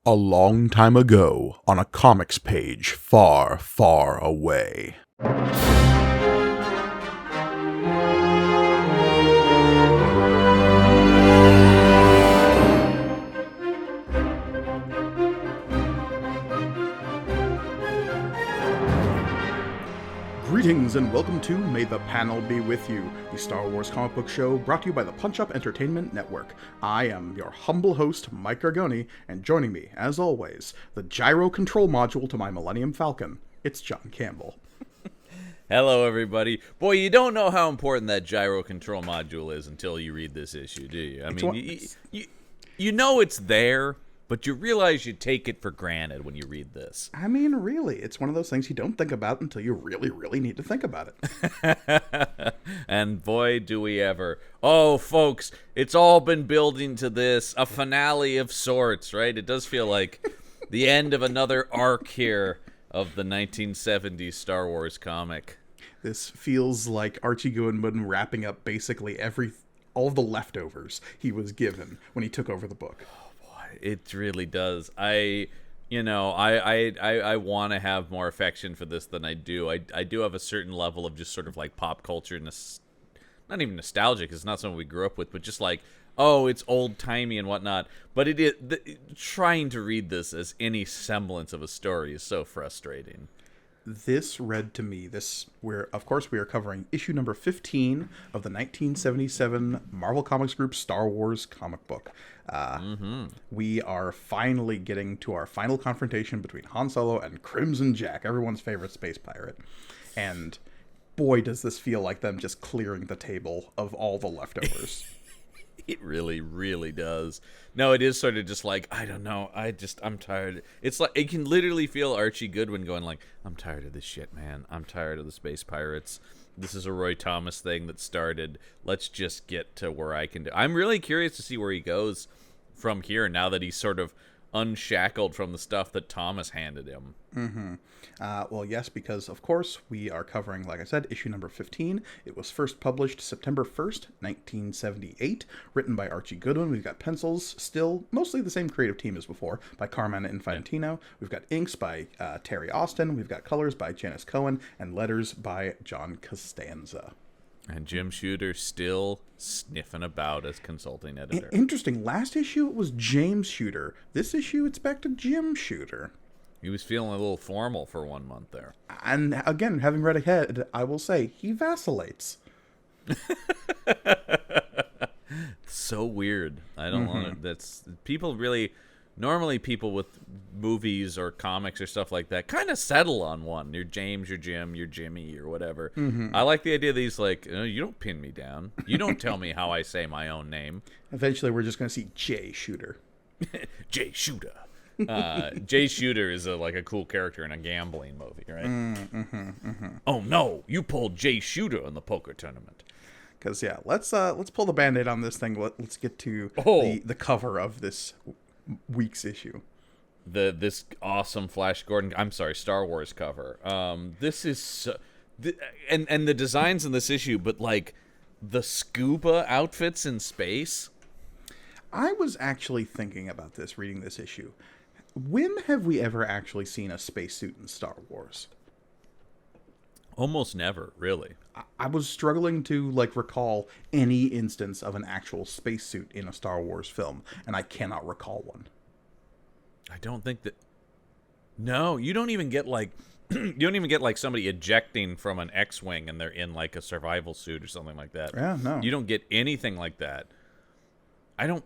A long time ago, on a comics page far, far away. Greetings and welcome to May the Panel Be With You, the Star Wars comic book show brought to you by the Punch Up Entertainment Network. I am your humble host, Mike Gargoni, and joining me, as always, the gyro control module to my Millennium Falcon, it's John Campbell. Hello, everybody. Boy, you don't know how important that gyro control module is until you read this issue, do you? I mean, you know it's there, but you realize you take it for granted when you read this. I mean, really, it's one of those things you don't think about until you really, really need to think about it. And boy, do we ever. Oh, folks, it's all been building to this, a finale of sorts, right? It does feel like the end of another arc here of the 1970s Star Wars comic. This feels like Archie Goodwin wrapping up basically all of the leftovers he was given when he took over the book. It really does. I want to have more affection for this than I do. I do have a certain level of just sort of like pop culture, not even nostalgic, it's not something we grew up with, but just like, oh, it's old-timey and whatnot. But trying to read this as any semblance of a story is so frustrating. This read to me, we are covering issue number 15 of the 1977 Marvel Comics Group Star Wars comic book. We are finally getting to our final confrontation between Han Solo and Crimson Jack, everyone's favorite space pirate. And boy, does this feel like them just clearing the table of all the leftovers. It really, really does. No, it is sort of just like, I don't know, I'm tired. It's like, it can literally feel Archie Goodwin going like, I'm tired of this shit, man. I'm tired of the space pirates. This is a Roy Thomas thing that started. Let's just get to where I can do. I'm really curious to see where he goes from here now that he's sort of unshackled from the stuff that Thomas handed him. Well, yes, because, of course, we are covering, like I said, issue number 15. It was first published September 1st, 1978, written by Archie Goodwin. We've got pencils, still mostly the same creative team as before, by Carmine Infantino. We've got inks by Terry Austin. We've got colors by Janice Cohen, and letters by John Costanza. And Jim Shooter still sniffing about as consulting editor. Interesting. Last issue, it was James Shooter. This issue, it's back to Jim Shooter. He was feeling a little formal for 1 month there. And again, having read ahead, I will say, he vacillates. So weird. I don't want to. That's people really. Normally, people with movies or comics or stuff like that kind of settle on one. You're James, you're Jim, you're Jimmy, or whatever. I like the idea that he's like, you don't pin me down. You don't tell me how I say my own name. Eventually, we're just going to see Jay Shooter. Jay Shooter. Jay Shooter is a cool character in a gambling movie, right? Oh no, you pulled Jay Shooter in the poker tournament. Because yeah, let's pull the Band-Aid on this thing. Let's get to the cover of this week's issue. This awesome Star Wars cover. This is and the designs in this issue, but like the scuba outfits in space. I was actually thinking about this reading this issue. When have we ever actually seen a spacesuit in Star Wars? Almost never, really. I was struggling to recall any instance of an actual spacesuit in a Star Wars film, and I cannot recall one. I don't think that. No, you don't even get somebody ejecting from an X-wing and they're in like a survival suit or something like that. Yeah, no. You don't get anything like that. I don't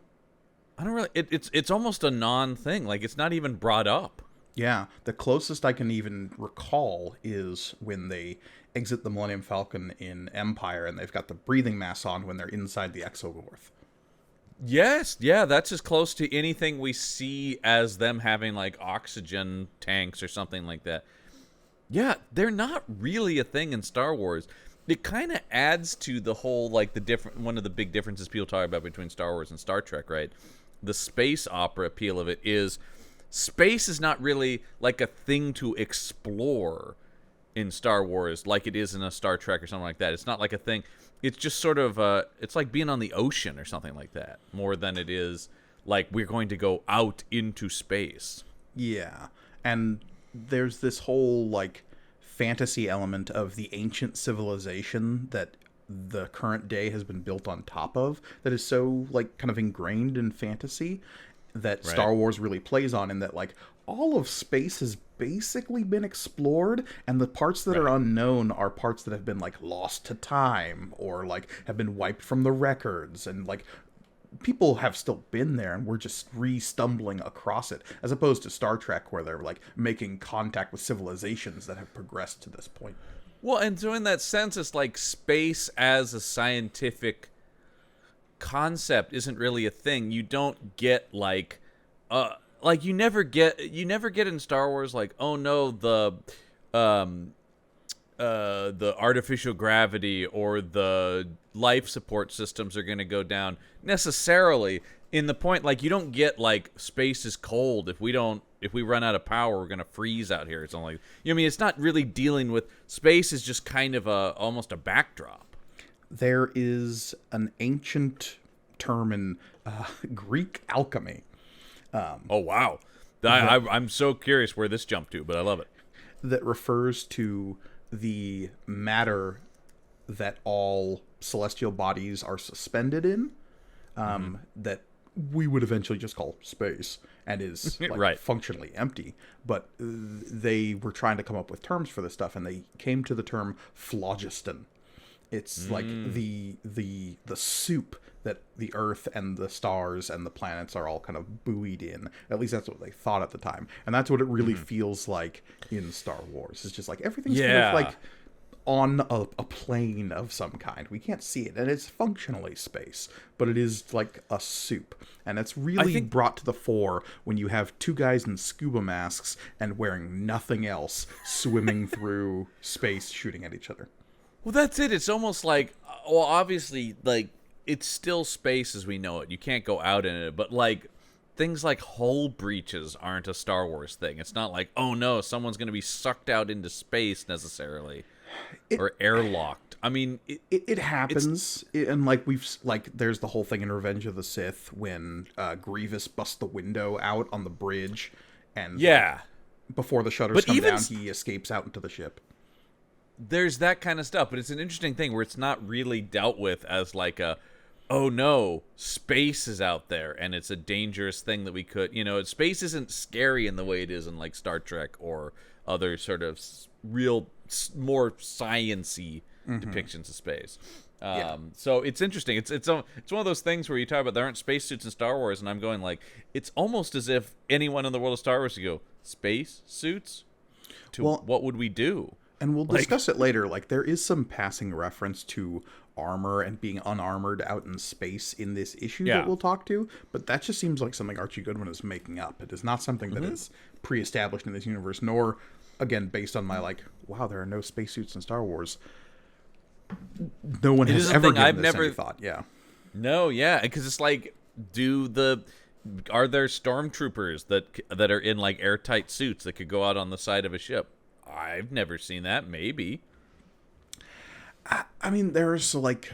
really. It's almost a non-thing. Like it's not even brought up. Yeah, the closest I can even recall is when they exit the Millennium Falcon in Empire and they've got the breathing masks on when they're inside the Exogorth. Yes, yeah, that's as close to anything we see as them having like oxygen tanks or something like that. Yeah, they're not really a thing in Star Wars. It kind of adds to the whole one of the big differences people talk about between Star Wars and Star Trek, right? The space opera appeal of it is space is not really like a thing to explore in Star Wars like it is in a Star Trek or something like that. It's not like a thing. It's just sort of it's like being on the ocean or something like that, more than it is like we're going to go out into space. Yeah. And there's this whole like fantasy element of the ancient civilization that the current day has been built on top of that is so like kind of ingrained in fantasy that Right. Star Wars really plays on, in that like all of space has basically been explored, and the parts that are Right. unknown are parts that have been like lost to time or like have been wiped from the records, and like people have still been there and we're just re-stumbling across it, as opposed to Star Trek where they're like making contact with civilizations that have progressed to this point. Well, and so in that sense, it's like space as a scientific concept isn't really a thing. You don't get like you never get in Star Wars like, oh no, um the artificial gravity or the life support systems are going to go down necessarily. In the point, like, you don't get like space is cold, if we run out of power we're going to freeze out here or something like, you know what I mean? It's not really dealing with space, is just kind of almost a backdrop. There is an ancient term in Greek alchemy Oh wow. I'm so curious where this jumped to, but I love it. that refers to the matter that all celestial bodies are suspended in, that we would eventually just call space, and is like Right. functionally empty. But they were trying to come up with terms for this stuff, and they came to the term phlogiston. It's like the soup that the Earth and the stars and the planets are all kind of buoyed in. At least that's what they thought at the time, and that's what it really feels like in Star Wars. It's just like everything's kind Yeah. of like on a plane of some kind. We can't see it, and it's functionally space, but it is like a soup. And it's really think- brought to the fore when you have two guys in scuba masks and wearing nothing else swimming through space shooting at each other. Well, that's it. It's almost like, well, obviously, like, it's still space as we know it. You can't go out in it, but like things like hull breaches aren't a Star Wars thing. It's not like, oh no, someone's going to be sucked out into space necessarily, or airlocked. I mean, It happens, and like there's the whole thing in Revenge of the Sith when Grievous busts the window out on the bridge, and yeah, before the shutters But come even down, he escapes out into the ship. there's that kind of stuff, but it's an interesting thing where it's not really dealt with as like a, oh no, space is out there and it's a dangerous thing that we could, space isn't scary in the way it is in like Star Trek or other sort of more science-y depictions of space. So it's interesting. It's one of those things where you talk about there aren't spacesuits in Star Wars, and I'm going like, it's almost as if anyone in the world of Star Wars would go, space suits? What would we do? And we'll discuss it later. Like, there is some passing reference to armor and being unarmored out in space in this issue that we'll talk to, but that just seems like something Archie Goodwin is making up. It is not something that is pre-established in this universe, nor, again, based on my like, wow, there are no spacesuits in Star Wars. No one has ever given this any thought. Yeah. No, yeah, because it's like, are there stormtroopers that are in like airtight suits that could go out on the side of a ship? I've never seen that. Maybe. I mean, there's like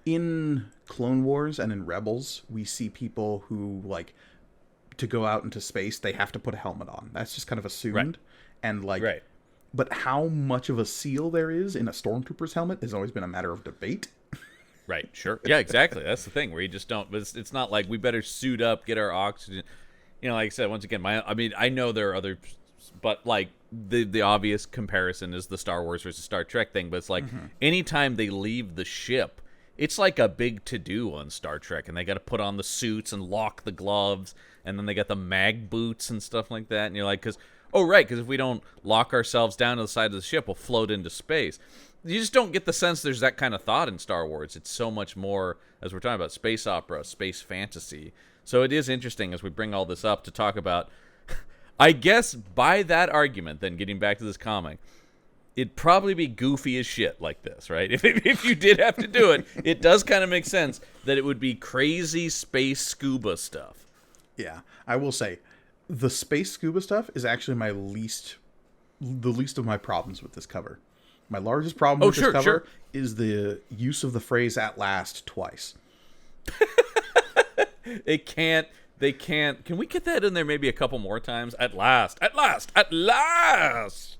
in Clone Wars and in Rebels, we see people who like to go out into space, they have to put a helmet on. That's just kind of assumed. Right. And like, Right. But how much of a seal there is in a stormtrooper's helmet has always been a matter of debate. Right, sure. Yeah, exactly. That's the thing where you just don't. It's not like we better suit up, get our oxygen. Like I said, once again, I know there are other, but like the obvious comparison is the Star Wars versus Star Trek thing. But it's like anytime they leave the ship, it's like a big to-do on Star Trek, and they got to put on the suits and lock the gloves, and then they got the mag boots and stuff like that. And you're like, because if we don't lock ourselves down to the side of the ship, we'll float into space. You just don't get the sense there's that kind of thought in Star Wars. It's so much more, as we're talking about, space opera, space fantasy. So it is interesting as we bring all this up to talk about, I guess by that argument, then getting back to this comic, it'd probably be goofy as shit like this, right? If you did have to do it, it does kind of make sense that it would be crazy space scuba stuff. Yeah, I will say, the space scuba stuff is actually the least of my problems with this cover. My largest problem with this cover is the use of the phrase "at last" twice. It can't. They can't. Can we get that in there maybe a couple more times? At last. At last. At last.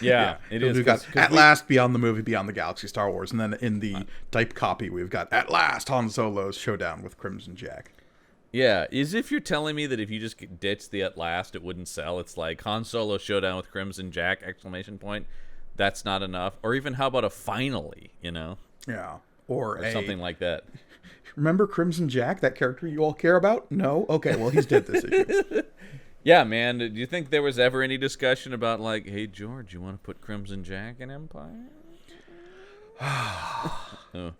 Yeah, it is. We've got At Last, Beyond the Movie, Beyond the Galaxy, Star Wars, and then in the typed copy we've got At Last, Han Solo's Showdown with Crimson Jack. Yeah, as if you're telling me that if you just ditch the At Last, it wouldn't sell. It's like Han Solo Showdown with Crimson Jack, exclamation point. That's not enough. Or even how about a finally, you know? Yeah. Or something like that. Remember Crimson Jack, that character you all care about? No? Okay, well, he's dead this issue. Yeah, man. Do you think there was ever any discussion about, like, hey, George, you want to put Crimson Jack in Empire? Oh. No.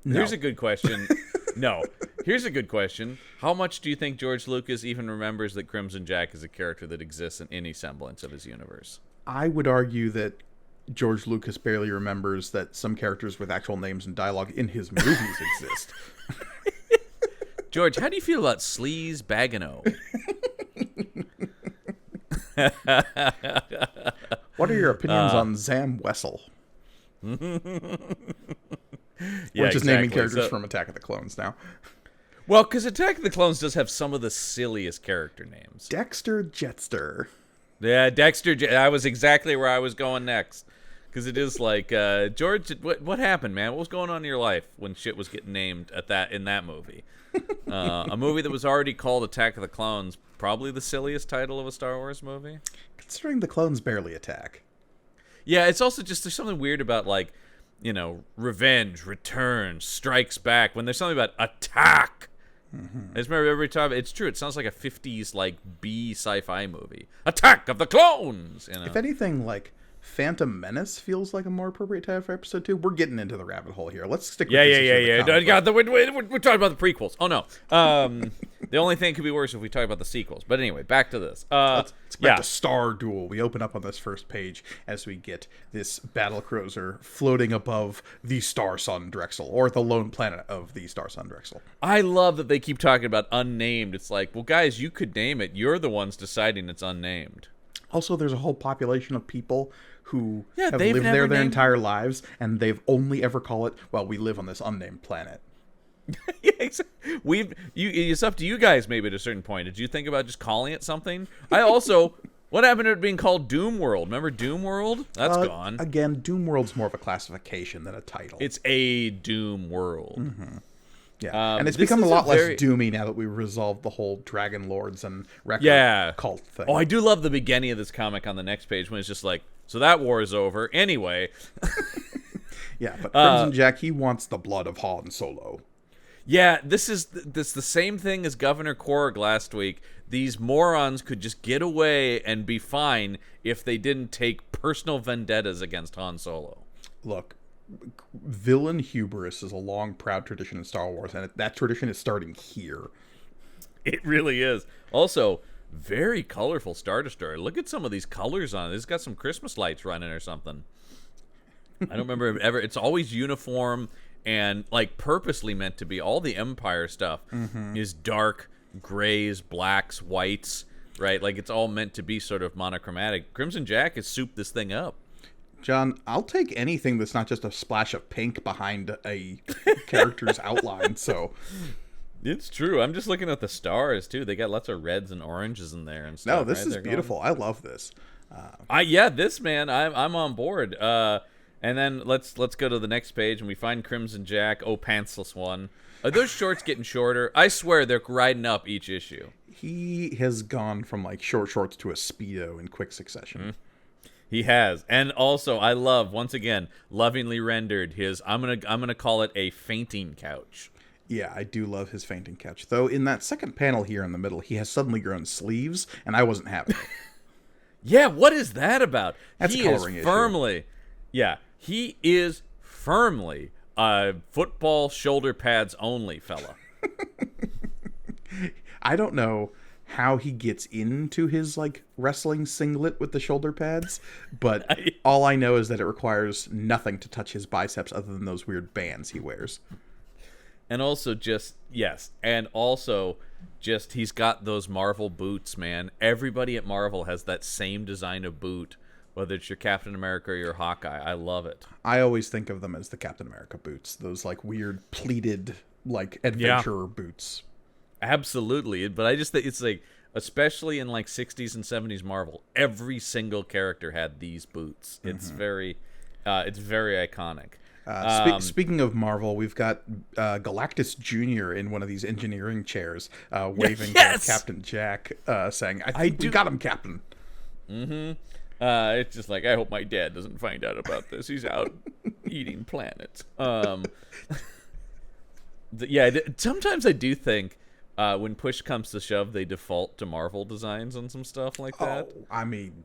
Here's a good question. No. Here's a good question. How much do you think George Lucas even remembers that Crimson Jack is a character that exists in any semblance of his universe? I would argue that George Lucas barely remembers that some characters with actual names and dialogue in his movies exist. George, how do you feel about Sleaze Bagano? What are your opinions on Zam Wessel? Yeah, we're just naming characters from Attack of the Clones now. Well, because Attack of the Clones does have some of the silliest character names. Dexter Jetster. Yeah, Dexter. I was exactly where I was going next. Because it is like, George, what happened, man? What was going on in your life when shit was getting named in that movie? A movie that was already called Attack of the Clones, probably the silliest title of a Star Wars movie. Considering the clones barely attack. Yeah, it's also just, there's something weird about, like, you know, revenge, return, strikes back. When there's something about attack. I just remember every time, it's true, it sounds like a 50s, like, B sci-fi movie. Attack of the Clones! You know? If anything, like, Phantom Menace feels like a more appropriate title for episode 2. We're getting into the rabbit hole here. Let's stick with this issue of the comic book. We're talking about the prequels. Oh, no. The only thing could be worse if we talk about the sequels. But anyway, back to this. Let's get back to Star Duel. We open up on this first page as we get this battle cruiser floating above the Star Sun Drexel, or the lone planet of the Star Sun Drexel. I love that they keep talking about unnamed. It's like, well, guys, you could name it. You're the ones deciding it's unnamed. Also, there's a whole population of people who have they've lived never there their named... entire lives, and they've only ever call it, well, we live on this unnamed planet. Yeah, exactly. It's up to you guys maybe at a certain point. Did you think about just calling it something? I also... What happened to it being called Doom World? Remember Doom World? That's gone. Again, Doom World's more of a classification than a title. It's a Doom World. Mm-hmm. Yeah, and it's become a lot less doomy now that we've resolved the whole Dragon Lords and record cult thing. Oh, I do love the beginning of this comic on the next page when it's just like, so that war is over. Anyway. Yeah, but Crimson Jack, he wants the blood of Han Solo. Yeah, this is the same thing as Governor Korg last week. These morons could just get away and be fine if they didn't take personal vendettas against Han Solo. Look, villain hubris is a long, proud tradition in Star Wars, and that tradition is starting here. It really is. Also, very colorful Star Destroyer. Look at some of these colors on it. It's got some Christmas lights running or something. I don't remember ever. It's always uniform and like purposely meant to be. All the Empire stuff is dark grays, blacks, whites, right? Like it's all meant to be sort of monochromatic. Crimson Jack has souped this thing up. John, I'll take anything that's not just a splash of pink behind a character's outline, so... It's true. I'm just looking at the stars, too. They got lots of reds and oranges in there and stuff. No, this is beautiful. I love this. This, man, I'm on board. And then let's go to the next page, and we find Crimson Jack. Oh, pantsless one. Are those shorts getting shorter? I swear they're riding up each issue. He has gone from, like, short shorts to a Speedo in quick succession. Mm-hmm. He has. And also, I love, once again, lovingly rendered his, I'm gonna call it a fainting couch. Yeah, I do love his fainting couch. Though, in that second panel here in the middle, he has suddenly grown sleeves, and I wasn't having it. Yeah, what is that about? That's a coloring issue. Yeah, he is firmly a football shoulder pads only fella. I don't know how he gets into his like wrestling singlet with the shoulder pads, but all I know is that it requires nothing to touch his biceps other than those weird bands he wears. And also just he's got those Marvel boots, man. Everybody at Marvel has that same design of boot Whether it's your Captain America or your Hawkeye, I love it. I always think of them as the Captain America boots. Those like weird pleated like adventurer boots. Absolutely. But I just think it's like, especially in like 60s and 70s Marvel, every single character had these boots. It's very iconic. Speaking of Marvel, we've got Galactus Jr. in one of these engineering chairs, waving to Captain Jack, saying, we got him, Captain. Mm-hmm. It's just like, I hope my dad doesn't find out about this. He's out eating planets. Sometimes I do think when push comes to shove, they default to Marvel designs on some stuff like that. Oh, I mean,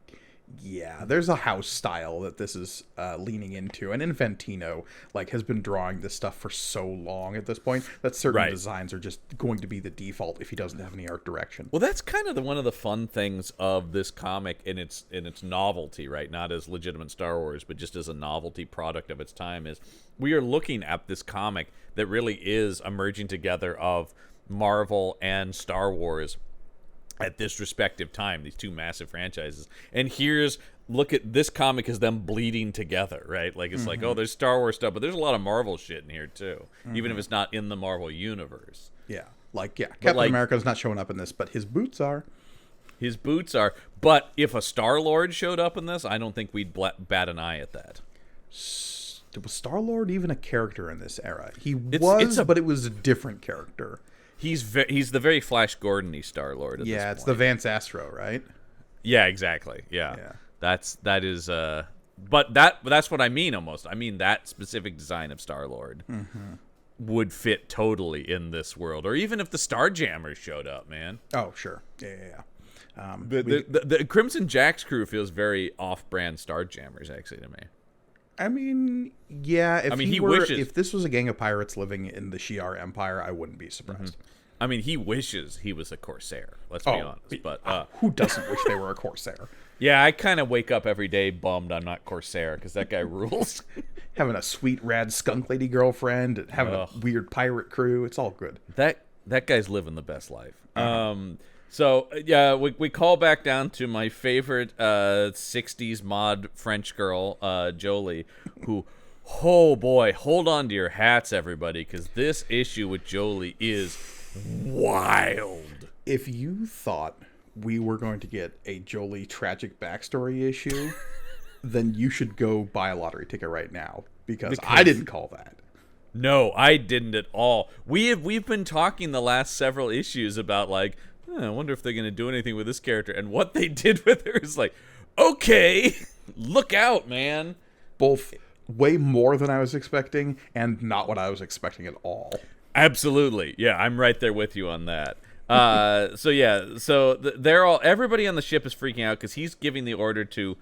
yeah, there's a house style that this is leaning into, and Infantino has been drawing this stuff for so long at this point that certain designs are just going to be the default if he doesn't have any art direction. Well, that's kind of one of the fun things of this comic in its novelty, right? Not as legitimate Star Wars, but just as a novelty product of its time. Is we are looking at this comic that really is a merging together of Marvel and Star Wars at this respective time, these two massive franchises. And look at this comic as them bleeding together, right? Like, it's like, oh, there's Star Wars stuff, but there's a lot of Marvel shit in here too, even if it's not in the Marvel universe. Yeah, Captain America's not showing up in this, but his boots are. His boots are. But if a Star-Lord showed up in this, I don't think we'd bat an eye at that. Was Star-Lord even a character in this era? But it was a different character. He's the very Flash Gordon-y Star-Lord at this point. It's the Vance Astro, right? Yeah, exactly. Yeah. That's what I mean almost. I mean that specific design of Star-Lord would fit totally in this world. Or even if the Starjammers showed up, man. Oh, sure. Yeah. The Crimson Jack's crew feels very off-brand Starjammers, actually, to me. I mean, yeah. If this was a gang of pirates living in the Shi'ar Empire, I wouldn't be surprised. I mean, he wishes he was a Corsair. Let's be honest. But who doesn't wish they were a Corsair? Yeah, I kind of wake up every day bummed I'm not Corsair because that guy rules. Having a sweet, rad skunk lady girlfriend and having a weird pirate crew, it's all good. That guy's living the best life. So, yeah, we call back down to my favorite 60s mod French girl, Jolie, who, oh boy, hold on to your hats, everybody, because this issue with Jolie is wild. If you thought we were going to get a Jolie tragic backstory issue, then you should go buy a lottery ticket right now, because I didn't call that. No, I didn't at all. We've been talking the last several issues about, like, I wonder if they're going to do anything with this character. And what they did with her is like, okay, look out, man. Both way more than I was expecting and not what I was expecting at all. Absolutely. Yeah, I'm right there with you on that. Everybody on the ship is freaking out because he's giving the order to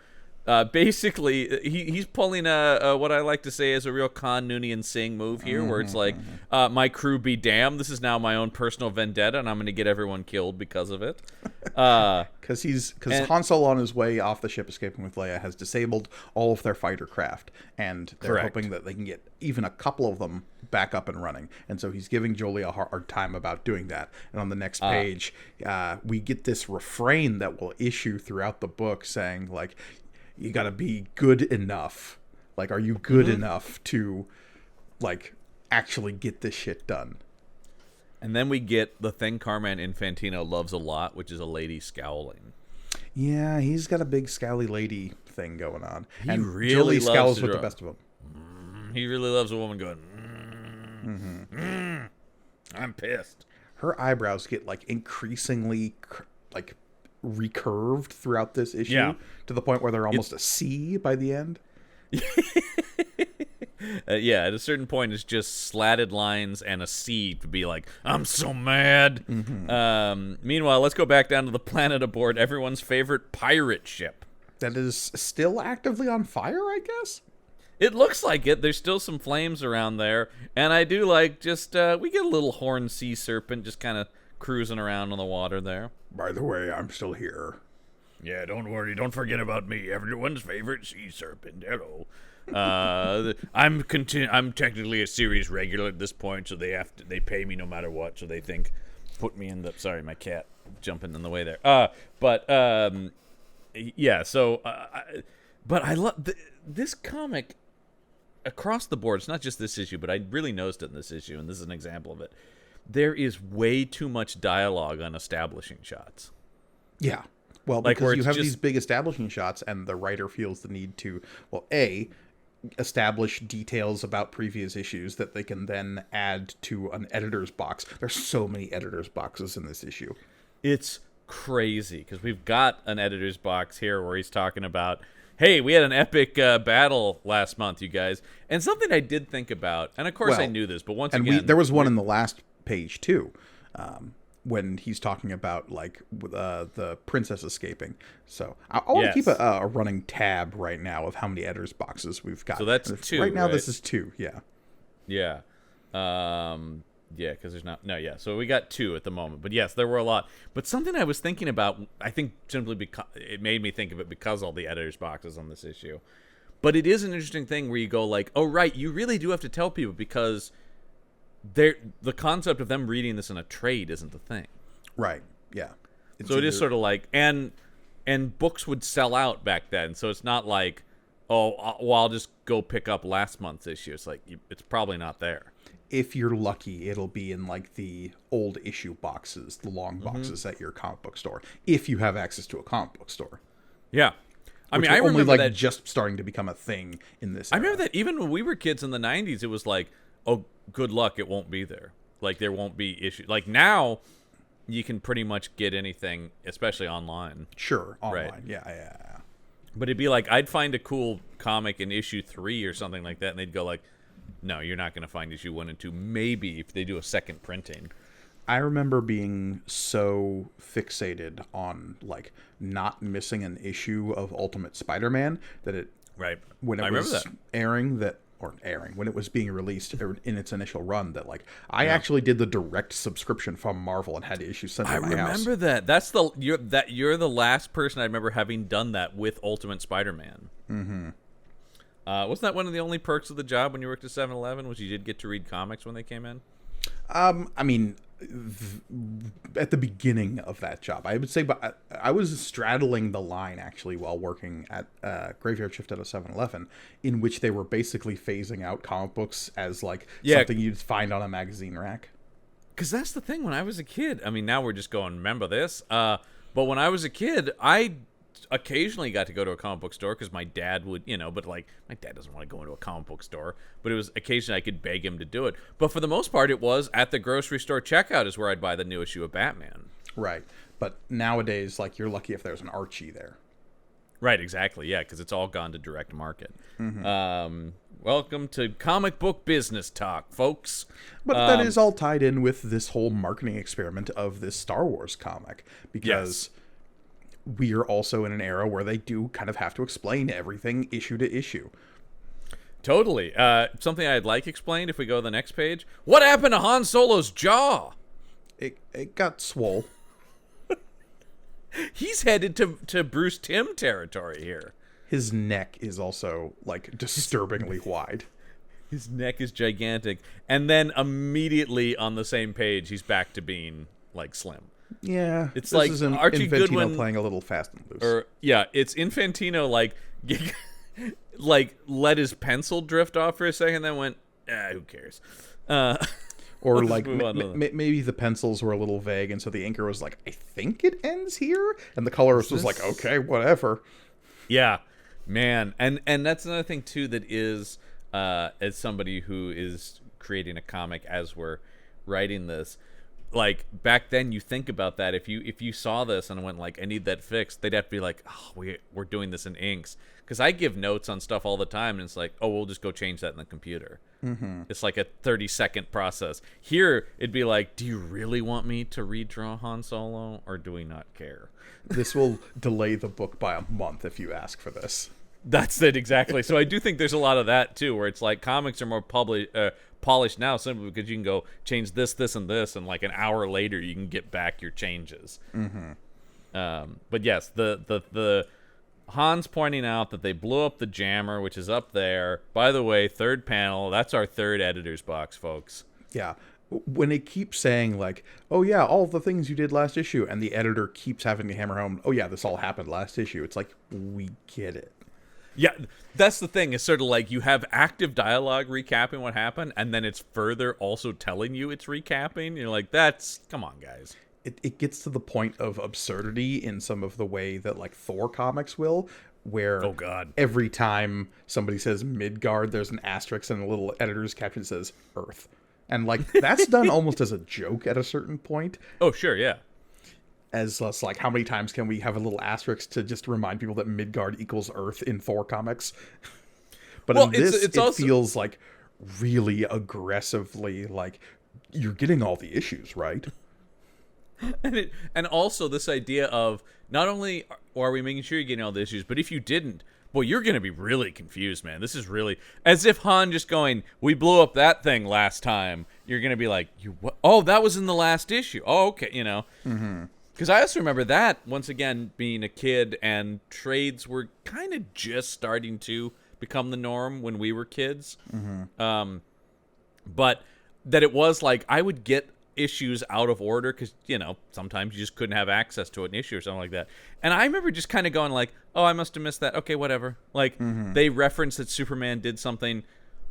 basically, he's pulling what I like to say is a real Khan Noonien Singh move here, where it's like, my crew be damned. This is now my own personal vendetta, and I'm going to get everyone killed because of it. Because Han Solo on his way off the ship escaping with Leia has disabled all of their fighter craft, and they're hoping that they can get even a couple of them back up and running. And so he's giving Jolie a hard time about doing that. And on the next page, we get this refrain that will issue throughout the book saying, like, you gotta be good enough. Like, are you good enough to, like, actually get this shit done? And then we get the thing Carmine Infantino loves a lot, which is a lady scowling. Yeah, he's got a big scowly lady thing going on. He really scowls with the best of them. He really loves a woman going, I'm pissed. Her eyebrows get, like, increasingly, like, recurved throughout this issue to the point where they're almost a C by the end. At a certain point it's just slatted lines and a C to be like, I'm so mad. Meanwhile, let's go back down to the planet aboard everyone's favorite pirate ship that is still actively on fire, I guess. It looks like it. There's still some flames around there, and I do like just we get a little horned sea serpent just kind of cruising around on the water there. By the way, I'm still here. Yeah, don't worry. Don't forget about me. Everyone's favorite sea serpent. Hello. I'm technically a series regular at this point, so they pay me no matter what. So they put me in the. Sorry, my cat jumping in the way there. But I love this comic across the board. It's not just this issue, but I really noticed it in this issue, and this is an example of it. There is way too much dialogue on establishing shots. Yeah. Well, Like, because where you it's have just- these big establishing shots, and the writer feels the need to, well, A, establish details about previous issues that they can then add to an editor's box. There's so many editor's boxes in this issue. It's crazy because we've got an editor's box here where he's talking about, hey, we had an epic battle last month, you guys. And something I did think about, and of course I knew this, but once again... there was one in the last page, too, when he's talking about, like, the princess escaping. So I want to keep a running tab right now of how many editor's boxes we've got. So that's two, right now, right? this is 2, yeah. Yeah. Yeah, because there's not... No, yeah. So we got 2 at the moment. But yes, there were a lot. But something I was thinking about, I think simply because... It made me think of it because all the editor's boxes on this issue. But it is an interesting thing where you go like, oh, right, you really do have to tell people because the concept of them reading this in a trade isn't the thing. Right, yeah. So it is sort of like... And books would sell out back then. So it's not like, oh, well, I'll just go pick up last month's issue. It's like, it's probably not there. If you're lucky, it'll be in like the old issue boxes, the long boxes at your comic book store, if you have access to a comic book store. Yeah, I mean, I remember only like that just starting to become a thing in this. I remember that even when we were kids in the '90s, it was like, oh, good luck, it won't be there. Like there won't be issue. Like now, you can pretty much get anything, especially online. Sure, online, right. yeah. But it'd be like I'd find a cool comic in issue 3 or something like that, and they'd go like, no, you're not going to find issue 1 and 2. Maybe if they do a second printing. I remember being so fixated on like not missing an issue of Ultimate Spider-Man that it when it was when it was being released in its initial run that like I actually did the direct subscription from Marvel and had issues sent to my house. I remember that. That's you're the last person I remember having done that with Ultimate Spider-Man. Mm-hmm. Wasn't that one of the only perks of the job when you worked at 7-Eleven was you did get to read comics when they came in? I mean, at the beginning of that job, I would say, but I was straddling the line actually while working at graveyard shift at a 7-Eleven, in which they were basically phasing out comic books as like something you'd find on a magazine rack. Because that's the thing. When I was a kid, I mean, now we're just going, remember this? But when I was a kid, I occasionally got to go to a comic book store because my dad would, but like my dad doesn't want to go into a comic book store, but it was occasionally I could beg him to do it. But for the most part, it was at the grocery store checkout is where I'd buy the new issue of Batman. Right. But nowadays, like you're lucky if there's an Archie there. Right, exactly. Yeah, because it's all gone to direct market. Mm-hmm. Welcome to comic book business talk, folks. But that is all tied in with this whole marketing experiment of this Star Wars comic because we are also in an era where they do kind of have to explain everything issue to issue. Totally. Something I'd like explained if we go to the next page. What happened to Han Solo's jaw? It got swole. He's headed to Bruce Timm territory here. His neck is also, like, disturbingly wide. His neck is gigantic. And then immediately on the same page, he's back to being, like, slim. Yeah. It's this like is Archie Infantino Goodwin playing a little fast and loose. Or, yeah, it's Infantino, like, like, let his pencil drift off for a second, then went, who cares? Or like maybe the pencils were a little vague, and so the inker was like, I think it ends here? And the colorist was like, okay, whatever. Yeah, man. And that's another thing, too, that is, as somebody who is creating a comic as we're writing this, like, back then you think about that. If you saw this and went, like, I need that fixed, they'd have to be like, oh, we're doing this in inks. Because I give notes on stuff all the time, and it's like, oh, we'll just go change that in the computer. Mm-hmm. It's like a 30-second process. Here, it'd be like, do you really want me to redraw Han Solo, or do we not care? This will delay the book by a month if you ask for this. That's it, exactly. So I do think there's a lot of that, too, where it's like comics are more polished now simply because you can go change this, and this, and like an hour later you can get back your changes. Mm-hmm. But yes, the Han's pointing out that they blew up the jammer, which is up there. By the way, third panel, that's our third editor's box, folks. Yeah. When it keeps saying, like, oh, yeah, all the things you did last issue, and the editor keeps having to hammer home, oh, yeah, this all happened last issue. It's like, we get it. Yeah, that's the thing. It's sort of like you have active dialogue recapping what happened, and then it's further also telling you it's recapping. You're like, come on, guys. It gets to the point of absurdity in some of the way that like Thor comics will, where Oh, God. every time somebody says Midgard, there's an asterisk and a little editor's caption says Earth. And like that's done almost as a joke at a certain point. Oh, sure, yeah. As less like how many times can we have a little asterisk to just remind people that Midgard equals Earth in Thor comics? But in this, it also feels like really aggressively like you're getting all the issues, right? And also this idea of not only are we making sure you're getting all the issues, but if you didn't, boy, you're going to be really confused, man. This is really as if Han just going, we blew up that thing last time. You're going to be like, what? Oh, that was in the last issue. Oh, okay, Mm-hmm. Because I also remember that, once again, being a kid, and trades were kind of just starting to become the norm when we were kids. Mm-hmm. But that it was like, I would get issues out of order because, sometimes you just couldn't have access to an issue or something like that. And I remember just kind of going like, oh, I must have missed that. Okay, whatever. Like, they referenced that Superman did something.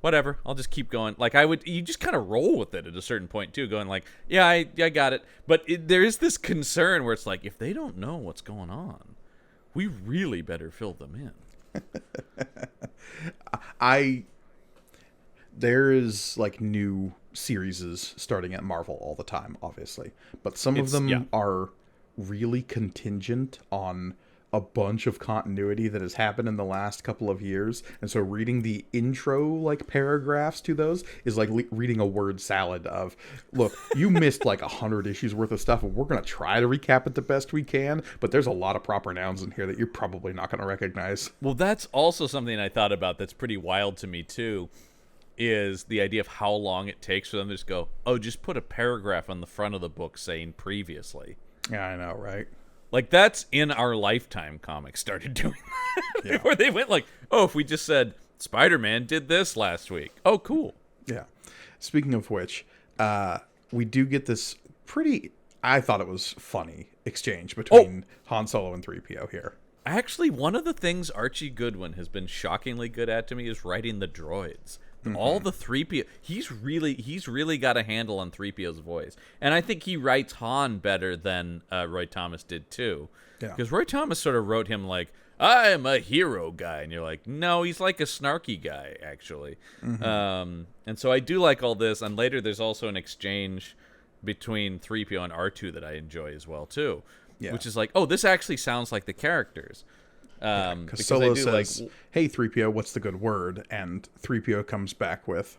Whatever, I'll just keep going. Like, you just kind of roll with it at a certain point, too, going like, yeah, I got it. But there is this concern where it's like, if they don't know what's going on, we really better fill them in. There is, like, new series starting at Marvel all the time, obviously. But some of them are really contingent on a bunch of continuity that has happened in the last couple of years, and so reading the intro like paragraphs to those is like reading a word salad of, look, you missed like 100 issues worth of stuff, and we're going to try to recap it the best we can, but there's a lot of proper nouns in here that you're probably not going to recognize. Well, that's also something I thought about that's pretty wild to me too, is the idea of how long it takes for them to just go, oh, just put a paragraph on the front of the book saying previously. Yeah, I know, right? Like, that's in our lifetime comics started doing that. Yeah. Before they went like, oh, if we just said, Spider-Man did this last week. Oh, cool. Yeah. Speaking of which, we do get this I thought it was funny exchange between Han Solo and 3PO here. Actually, one of the things Archie Goodwin has been shockingly good at to me is writing the droids. Mm-hmm. All the 3PO, he's really got a handle on 3PO's voice. And I think he writes Han better than Roy Thomas did too. Yeah. Because Roy Thomas sort of wrote him like, I'm a hero guy. And you're like, no, he's like a snarky guy, actually. Mm-hmm. And so I do like all this. And later there's also an exchange between 3PO and R2 that I enjoy as well too. Yeah. Which is like, oh, this actually sounds like the characters. Because Solo says, hey, 3PO, what's the good word? And 3PO comes back with,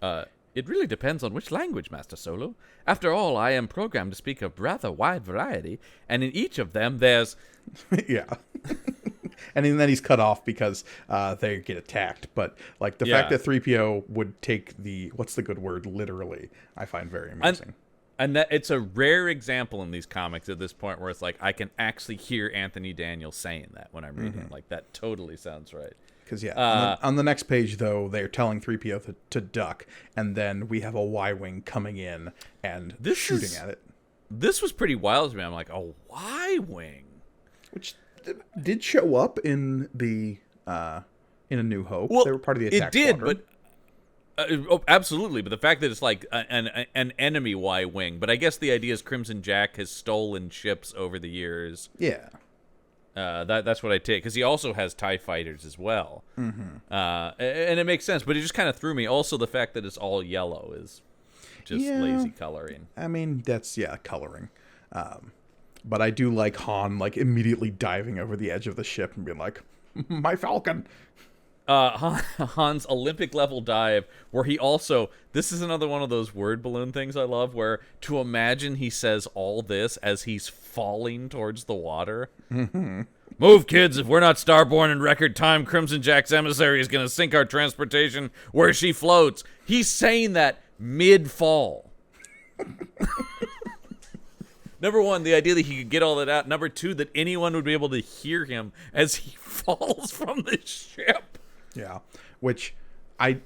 it really depends on which language, Master Solo. After all, I am programmed to speak a rather wide variety, and in each of them there's... Yeah. And then he's cut off because they get attacked. But like the fact that 3PO would take the, what's the good word, literally, I find very amusing. And that it's a rare example in these comics at this point where it's like I can actually hear Anthony Daniels saying that when I'm reading. Like, that totally sounds right. Because, on the next page, though, they're telling 3PO to duck, and then we have a Y-Wing coming in and shooting at it. This was pretty wild to me. I'm like, a Y-Wing? Which did show up in the in A New Hope. Well, they were part of the attack squadron. But... absolutely, but the fact that it's like an enemy Y-Wing, but I guess the idea is Crimson Jack has stolen ships over the years. Yeah. That's what I take, because he also has TIE fighters as well. Mm-hmm. And it makes sense, but it just kind of threw me. Also, the fact that it's all yellow is just lazy coloring. I mean, that's, coloring. But I do like Han, like, immediately diving over the edge of the ship and being like, my Falcon! Han's Olympic level dive, where he also, this is another one of those word balloon things I love, where to imagine he says all this as he's falling towards the water. Mm-hmm. Move, kids, if we're not starborn in record time, Crimson Jack's emissary is going to sink our transportation where she floats. He's saying that mid-fall. Number one, the idea that he could get all that out. Number two, that anyone would be able to hear him as he falls from the ship. Yeah, which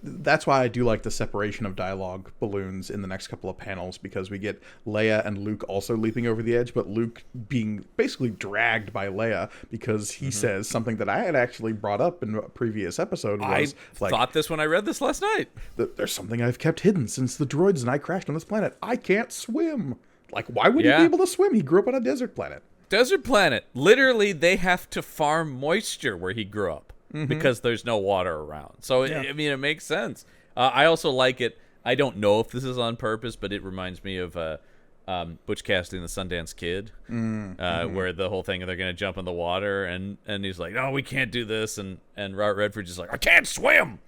That's why I do like the separation of dialogue balloons in the next couple of panels, because we get Leia and Luke also leaping over the edge, but Luke being basically dragged by Leia because he says something that I had actually brought up in a previous episode. Was I thought this when I read this last night. There's something I've kept hidden since the droids and I crashed on this planet. I can't swim. Like, why would he be able to swim? He grew up on a desert planet. Desert planet. Literally, they have to farm moisture where he grew up. Because there's no water around. So, I mean, it makes sense. I also like it. I don't know if this is on purpose, but it reminds me of Butch Cassidy and the Sundance Kid, where the whole thing, they're going to jump in the water, and he's like, no, we can't do this. And Robert Redford's just like, I can't swim.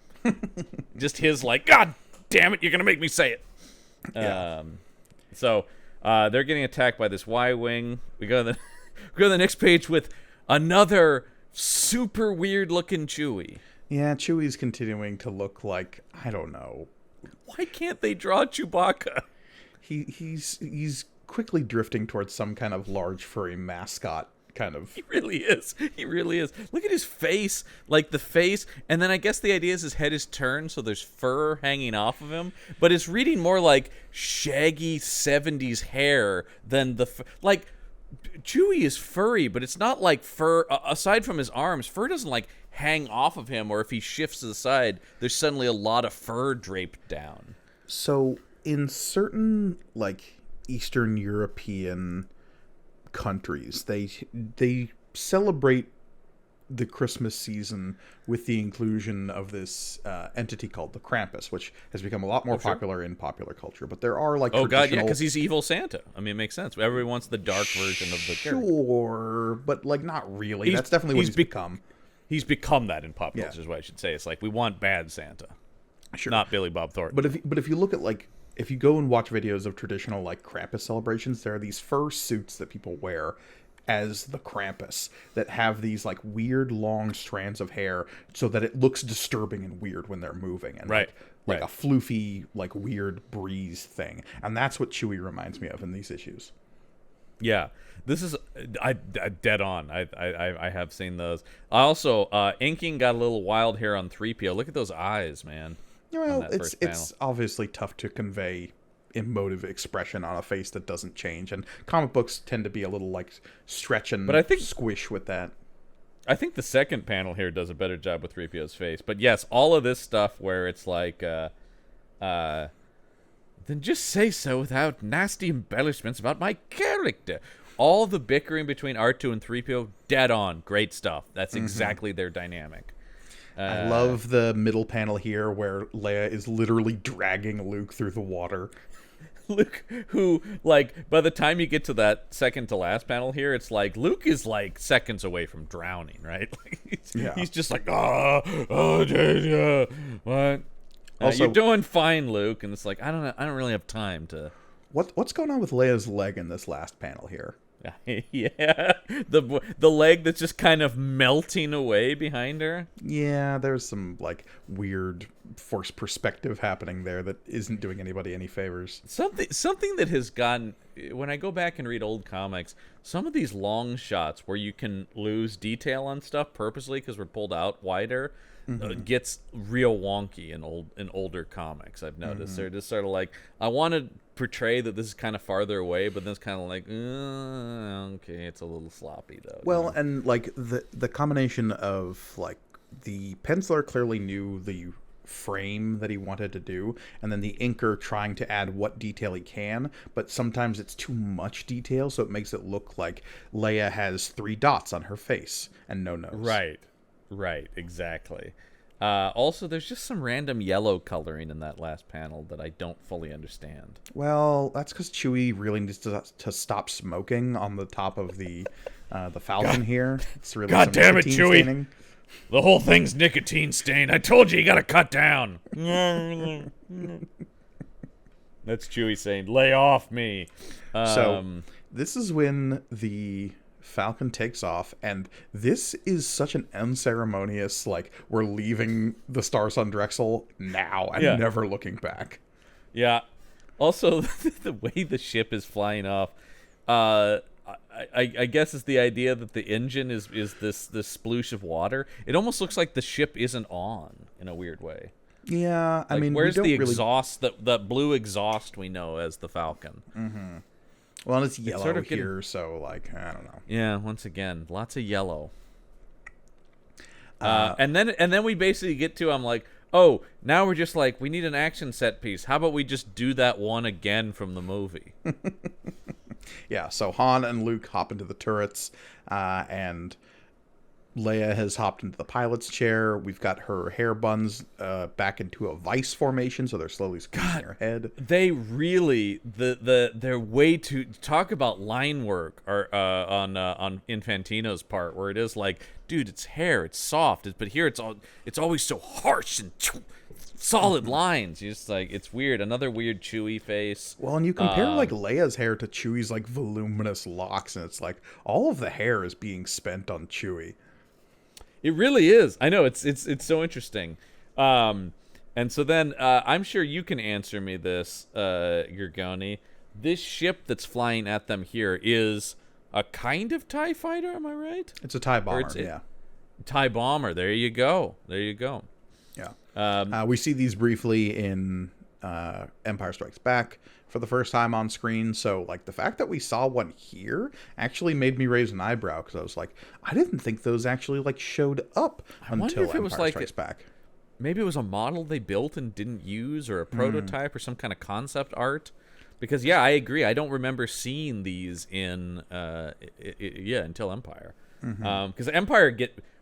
Just his like, God damn it, you're going to make me say it. Yeah. So they're getting attacked by this Y-Wing. We go to the next page with another super weird looking Chewie. Yeah, Chewie's continuing to look like, I don't know. Why can't they draw Chewbacca? He's quickly drifting towards some kind of large furry mascot kind of. He really is. He really is. Look at his face, like the face, and then I guess the idea is his head is turned, so there's fur hanging off of him, but it's reading more like shaggy 70s hair than like. Chewie is furry, but it's not like fur. Aside from his arms, fur doesn't like hang off of him, or if he shifts to the side, there's suddenly a lot of fur draped down. So in certain like Eastern European countries, they celebrate the Christmas season with the inclusion of this entity called the Krampus, which has become a lot more popular in popular culture. But there are like because he's evil Santa. I mean, it makes sense. Everybody wants the dark version of the character. Sure, but like not really. That's definitely what he's become. He's become that in pop culture, is what I should say. It's like we want bad Santa, not Billy Bob Thornton. But if you look at like, if you go and watch videos of traditional like Krampus celebrations, there are these fur suits that people wear as the Krampus that have these like weird long strands of hair so that it looks disturbing and weird when they're moving, and like a floofy like weird breeze thing. And that's what Chewie reminds me of in these issues. Yeah, this is I dead on. I have seen those. I also inking got a little wild here on 3PO. Look at those eyes, man. Well, it's obviously tough to convey emotive expression on a face that doesn't change, and comic books tend to be a little like stretch and squish with that. I think the second panel here does a better job with 3PO's face. But yes, all of this stuff where it's like then just say so without nasty embellishments about my character. All the bickering between R2 and 3PO, dead on. Great stuff. That's exactly their dynamic. I love the middle panel here where Leia is literally dragging Luke through the water. Luke, who, like, by the time you get to that second to last panel here, it's like Luke is like seconds away from drowning, right? Like, he's just like, what? Also, you're doing fine, Luke, and it's like I don't really have time to. What's going on with Leia's leg in this last panel here? Yeah, the leg that's just kind of melting away behind her. Yeah, there's some like weird forced perspective happening there that isn't doing anybody any favors. Something that has gotten, when I go back and read old comics, some of these long shots where you can lose detail on stuff purposely because we're pulled out wider. Gets real wonky in older comics. I've noticed they're just sort of like, I want to portray that this is kind of farther away, but then it's kind of like, okay, it's a little sloppy though. Well, and like the combination of like the penciler clearly knew the frame that he wanted to do, and then the inker trying to add what detail he can, but sometimes it's too much detail, so it makes it look like Leia has 3 dots on her face and no nose. Right, exactly. Also, there's just some random yellow coloring in that last panel that I don't fully understand. Well, that's because Chewie really needs to stop smoking on the top of the Falcon here. It's really God damn it, Chewie! Staining. The whole thing's nicotine stained. I told you gotta cut down. That's Chewie saying, "Lay off me." So this is when the Falcon takes off, and this is such an unceremonious, like, we're leaving the Star Sun Drexel now and never looking back. Yeah. Also, the way the ship is flying off, I guess it's the idea that the engine is this sploosh of water. It almost looks like the ship isn't on in a weird way. Yeah, I Like, mean, we where's don't the really. exhaust, that blue exhaust we know as the Falcon? Well, it's yellow sort of here, so like I don't know. Yeah, once again, lots of yellow. And then we basically get to, I'm like, oh, now we're just like, we need an action set piece. How about we just do that one again from the movie? Yeah, so Han and Luke hop into the turrets, and Leia has hopped into the pilot's chair. We've got her hair buns back into a vice formation, so they're slowly squeezing her head. They really they're way too, talk about line work or on Infantino's part, where it is like, dude, it's hair, it's soft, but here it's always so harsh and solid lines. You just like, it's weird. Another weird Chewie face. Well, and you compare like Leia's hair to Chewie's like voluminous locks, and it's like all of the hair is being spent on Chewie. It really is. I know, it's so interesting. And so then I'm sure you can answer me this, Gergoni. This ship that's flying at them here is a kind of TIE fighter, am I right? It's a TIE bomber, yeah. TIE bomber. There you go. Yeah. We see these briefly in Empire Strikes Back for the first time on screen. So, like, the fact that we saw one here actually made me raise an eyebrow, because I was like, I didn't think those actually, like, showed up until Empire Strikes Back. Maybe it was a model they built and didn't use, or a prototype, or some kind of concept art. Because, yeah, I agree. I don't remember seeing these in, until Empire. Because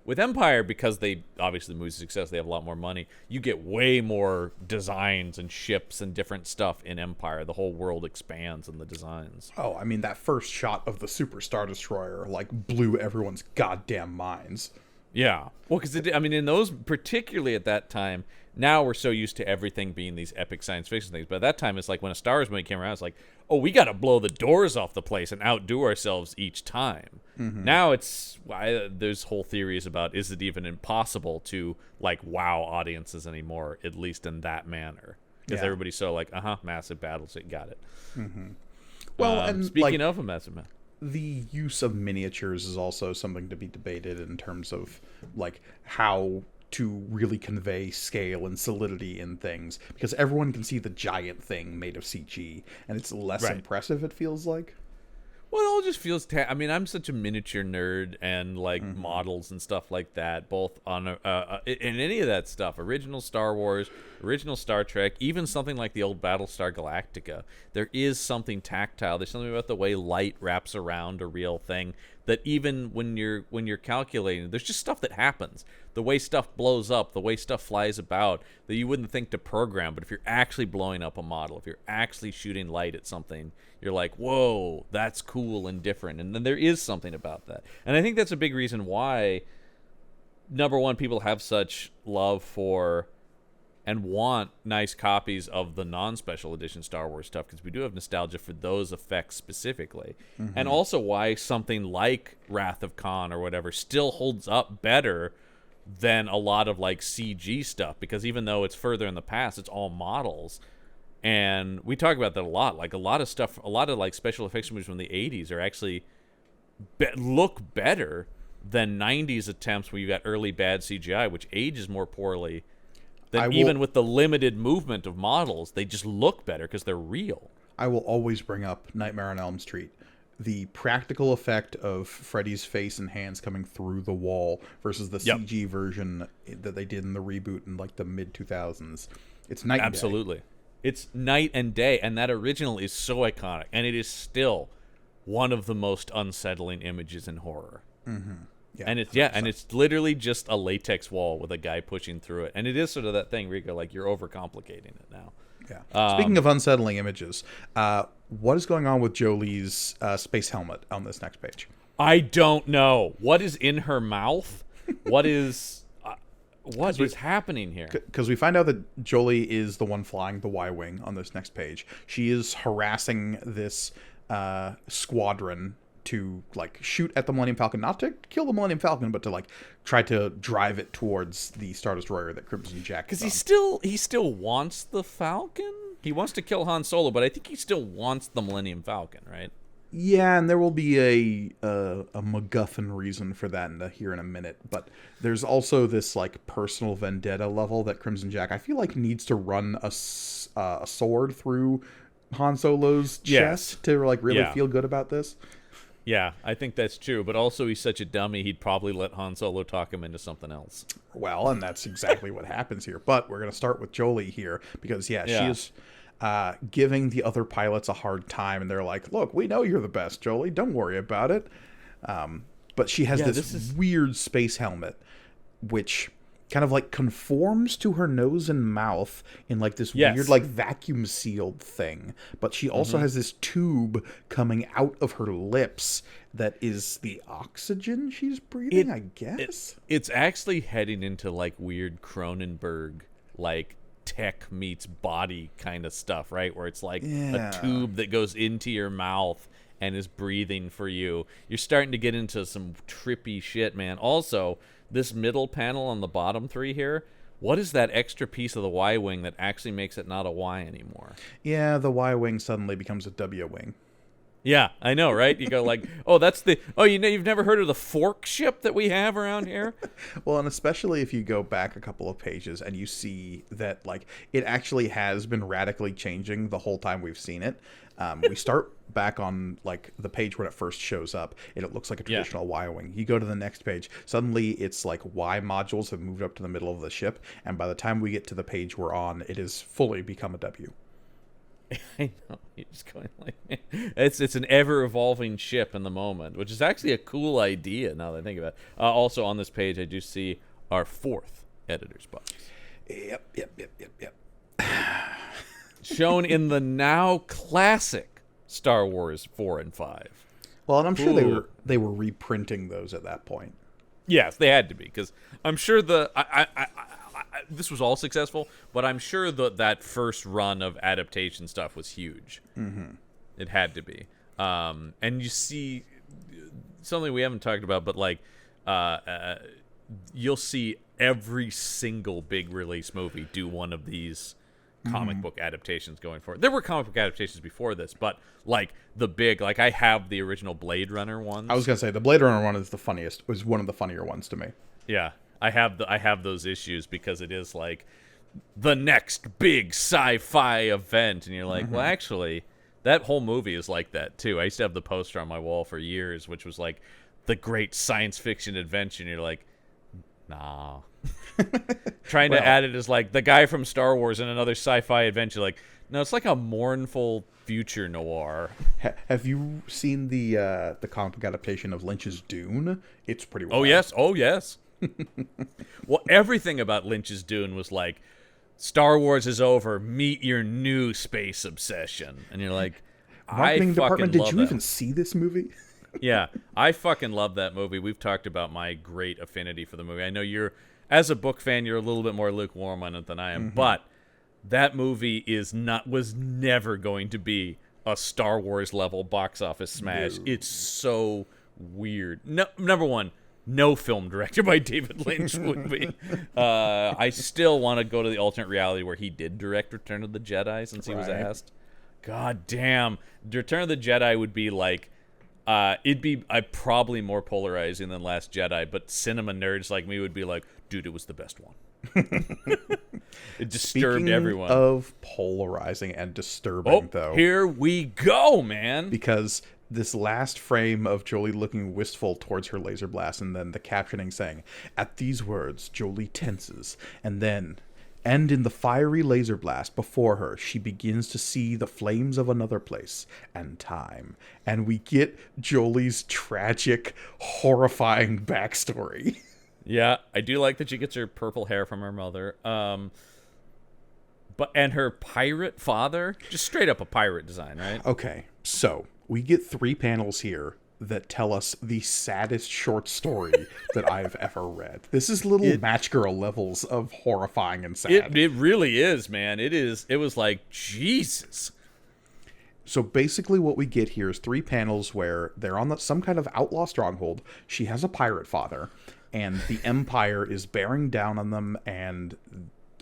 with Empire, because they, obviously the movie's success, they have a lot more money, you get way more designs and ships and different stuff in Empire. The whole world expands in the designs. Oh, I mean, that first shot of the Super Star Destroyer, like, blew everyone's goddamn minds. Yeah. Well, because, in those, particularly at that time, now we're so used to everything being these epic science fiction things. But at that time, it's like when a Star Wars movie came around, it's like, oh, we got to blow the doors off the place and outdo ourselves each time. Now there's whole theories about, is it even impossible to, like, wow audiences anymore, at least in that manner? Because everybody's so like, massive battles, got it. Well, and speaking of a massive battle, the use of miniatures is also something to be debated in terms of, like, how to really convey scale and solidity in things, because everyone can see the giant thing made of CG, and it's less impressive, it feels like. Well, it all just feels... I'm such a miniature nerd, and, like, models and stuff like that, both on... in any of that stuff. Original Star Wars, original Star Trek, even something like the old Battlestar Galactica. There is something tactile. There's something about the way light wraps around a real thing that even when you're calculating, there's just stuff that happens. The way stuff blows up, the way stuff flies about, that you wouldn't think to program. But if you're actually blowing up a model, if you're actually shooting light at something, you're like, whoa, that's cool and different. And then there is something about that. And I think that's a big reason why, number one, people have such love for and want nice copies of the non-special edition Star Wars stuff, because we do have nostalgia for those effects specifically. And also why something like Wrath of Khan or whatever still holds up better than a lot of, like, CG stuff, because even though it's further in the past, it's all models. And we talk about that a lot. Like, a lot of stuff, a lot of, like, special effects movies from the 80s are actually look better than 90s attempts where you got early bad CGI, which ages more poorly than even with the limited movement of models. They just look better because they're real. I will always bring up Nightmare on Elm Street. The practical effect of Freddy's face and hands coming through the wall versus the CG version that they did in the reboot in, like, the mid-2000s. It's night and day. Absolutely. It's night and day, and that original is so iconic, and it is still one of the most unsettling images in horror. Yeah, and it's literally just a latex wall with a guy pushing through it, and it is sort of that thing where you're like, you're overcomplicating it now. Yeah. Speaking of unsettling images, what is going on with Jolie's space helmet on this next page? I don't know. What is in her mouth? What is happening here? Because we find out that Jolie is the one flying the Y-Wing on this next page. She is harassing this squadron to, like, shoot at the Millennium Falcon, not to kill the Millennium Falcon, but to, like, try to drive it towards the Star Destroyer that Crimson Jack is on. Because he still wants the Falcon. He wants to kill Han Solo, but I think he still wants the Millennium Falcon, right? Yeah, and there will be a MacGuffin reason for that here in a minute. But there's also this like personal vendetta level that Crimson Jack I feel like needs to run a sword through Han Solo's Yes. chest to like really Yeah. feel good about this. Yeah, I think that's true. But also, he's such a dummy, he'd probably let Han Solo talk him into something else. Well, and that's exactly what happens here. But we're gonna start with Jolie here because she Yeah. is giving the other pilots a hard time, and they're like, "Look, we know you're the best, Jolie. Don't worry about it." But she has Yeah, this weird space helmet, which kind of like conforms to her nose and mouth in like this Yes. weird like vacuum sealed thing. But she also has this tube coming out of her lips that is the oxygen she's breathing, I guess. It's actually heading into like weird Cronenberg, like tech meets body kind of stuff, right? Where it's like Yeah. a tube that goes into your mouth and is breathing for you. You're starting to get into some trippy shit, man. Also, this middle panel on the bottom three here, what is that extra piece of the Y-wing that actually makes it not a Y anymore? Yeah, the Y wing suddenly becomes a W wing. Yeah, I know, right? You go like, you've never heard of the fork ship that we have around here? Well, and especially if you go back a couple of pages and you see that like it actually has been radically changing the whole time we've seen it. We start back on like the page when it first shows up, and it looks like a traditional Y-wing. You go to the next page, suddenly it's like Y modules have moved up to the middle of the ship, and by the time we get to the page we're on, it has fully become a W. I know. You're just going like, it's an ever evolving ship in the moment, which is actually a cool idea now that I think about it. Also on this page, I do see our fourth editor's box. Yep. Shown in the now classic Star Wars 4 and 5. Well, and I'm sure Ooh. they were reprinting those at that point. Yes, they had to be, because I'm sure this was all successful, but I'm sure that first run of adaptation stuff was huge. Mm-hmm. It had to be. And you see something we haven't talked about, but like you'll see every single big release movie do one of these comic book adaptations going forward. There were comic book adaptations before this, but like the big, like I have the original Blade Runner ones. I was gonna say the Blade Runner one is the funniest. Was one of the funnier ones to me. Yeah, I have those issues because it is like the next big sci-fi event, and you're like, well, actually, that whole movie is like that too. I used to have the poster on my wall for years, which was like the great science fiction adventure, and you're like, nah. Trying to add it as like the guy from Star Wars in another sci-fi adventure, like, no, it's like a mournful future noir. Have you seen the comic book adaptation of Lynch's Dune? It's pretty wild. Oh yes. Well, everything about Lynch's Dune was like, Star Wars is over, meet your new space obsession. And you're like, Marketing department, did you that. even see this movie? Yeah, I fucking love that movie. We've talked about my great affinity for the movie. I know you're, as a book fan, you're a little bit more lukewarm on it than I am, but that movie was never going to be a Star Wars level box office smash. No. It's so weird. No, number one, no film directed by David Lynch would be. I still want to go to the alternate reality where he did direct Return of the Jedi since he was asked. God damn, Return of the Jedi would be like, it'd be probably more polarizing than Last Jedi, but cinema nerds like me would be like, dude, it was the best one. It disturbed Speaking everyone. of polarizing and disturbing, though, here we go, man. because this last frame of Jolie looking wistful towards her laser blast, and then the captioning saying, "At these words, Jolie tenses, and then." And in the fiery laser blast before her, she begins to see the flames of another place and time. And we get Jolie's tragic, horrifying backstory. Yeah, I do like that she gets her purple hair from her mother. And her pirate father, just straight up a pirate design, right? Okay, so we get 3 panels here that tell us the saddest short story that I've ever read. This is little Match Girl levels of horrifying and sad. It really is, man. It was like, Jesus. So basically what we get here is 3 panels where they're on some kind of outlaw stronghold. She has a pirate father, and the Empire is bearing down on them, and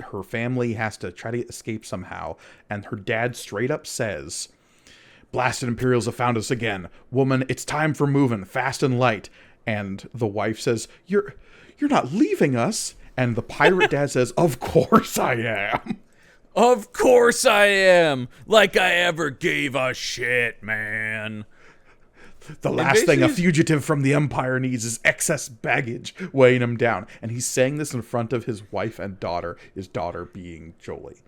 her family has to try to escape somehow. And her dad straight up says, Blasted Imperials have found us again. Woman, it's time for moving, fast and light. And the wife says, You're not leaving us. And the pirate dad says, of course I am. Of course I am. Like I ever gave a shit, man. The last thing a fugitive from the Empire needs is excess baggage weighing him down. And he's saying this in front of his wife and daughter, his daughter being Jolie.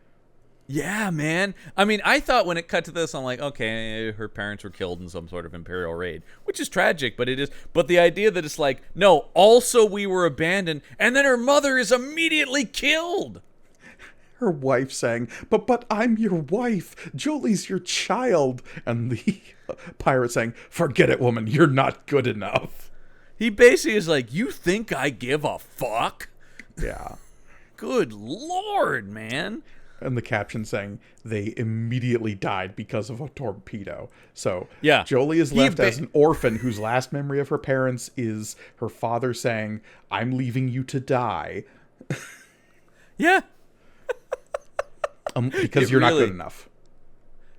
Yeah, man. I mean, I thought when it cut to this, I'm like, okay, her parents were killed in some sort of Imperial raid, which is tragic, but it is. But the idea that it's like, no, also we were abandoned, and then her mother is immediately killed. Her wife saying, but I'm your wife. Jolie's your child. And the pirate saying, forget it, woman. You're not good enough. He basically is like, you think I give a fuck? Yeah. Good Lord, man. And the caption saying they immediately died because of a torpedo. So yeah, Jolie is left as an orphan whose last memory of her parents is her father saying, I'm leaving you to die. Yeah. Because you're not good enough.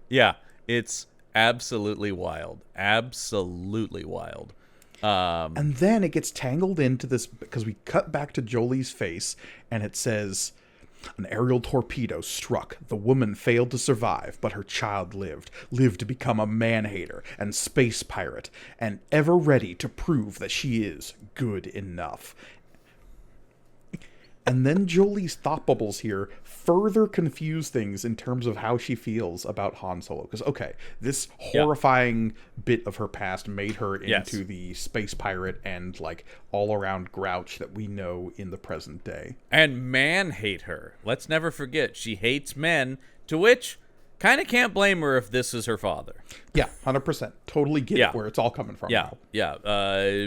Yeah, it's absolutely wild. Absolutely wild. And then it gets tangled into this because we cut back to Jolie's face and it says, an aerial torpedo struck. The woman failed to survive, but her child lived to become a man-hater and space pirate, and ever ready to prove that she is good enough. And then Jolie's thought bubbles here further confuse things in terms of how she feels about Han Solo. Because, okay, this horrifying bit of her past made her into the space pirate and, like, all-around grouch that we know in the present day. And man hate her. Let's never forget, she hates men, to which, kind of can't blame her if this is her father. Yeah, 100%. Totally get where it's all coming from now. Yeah.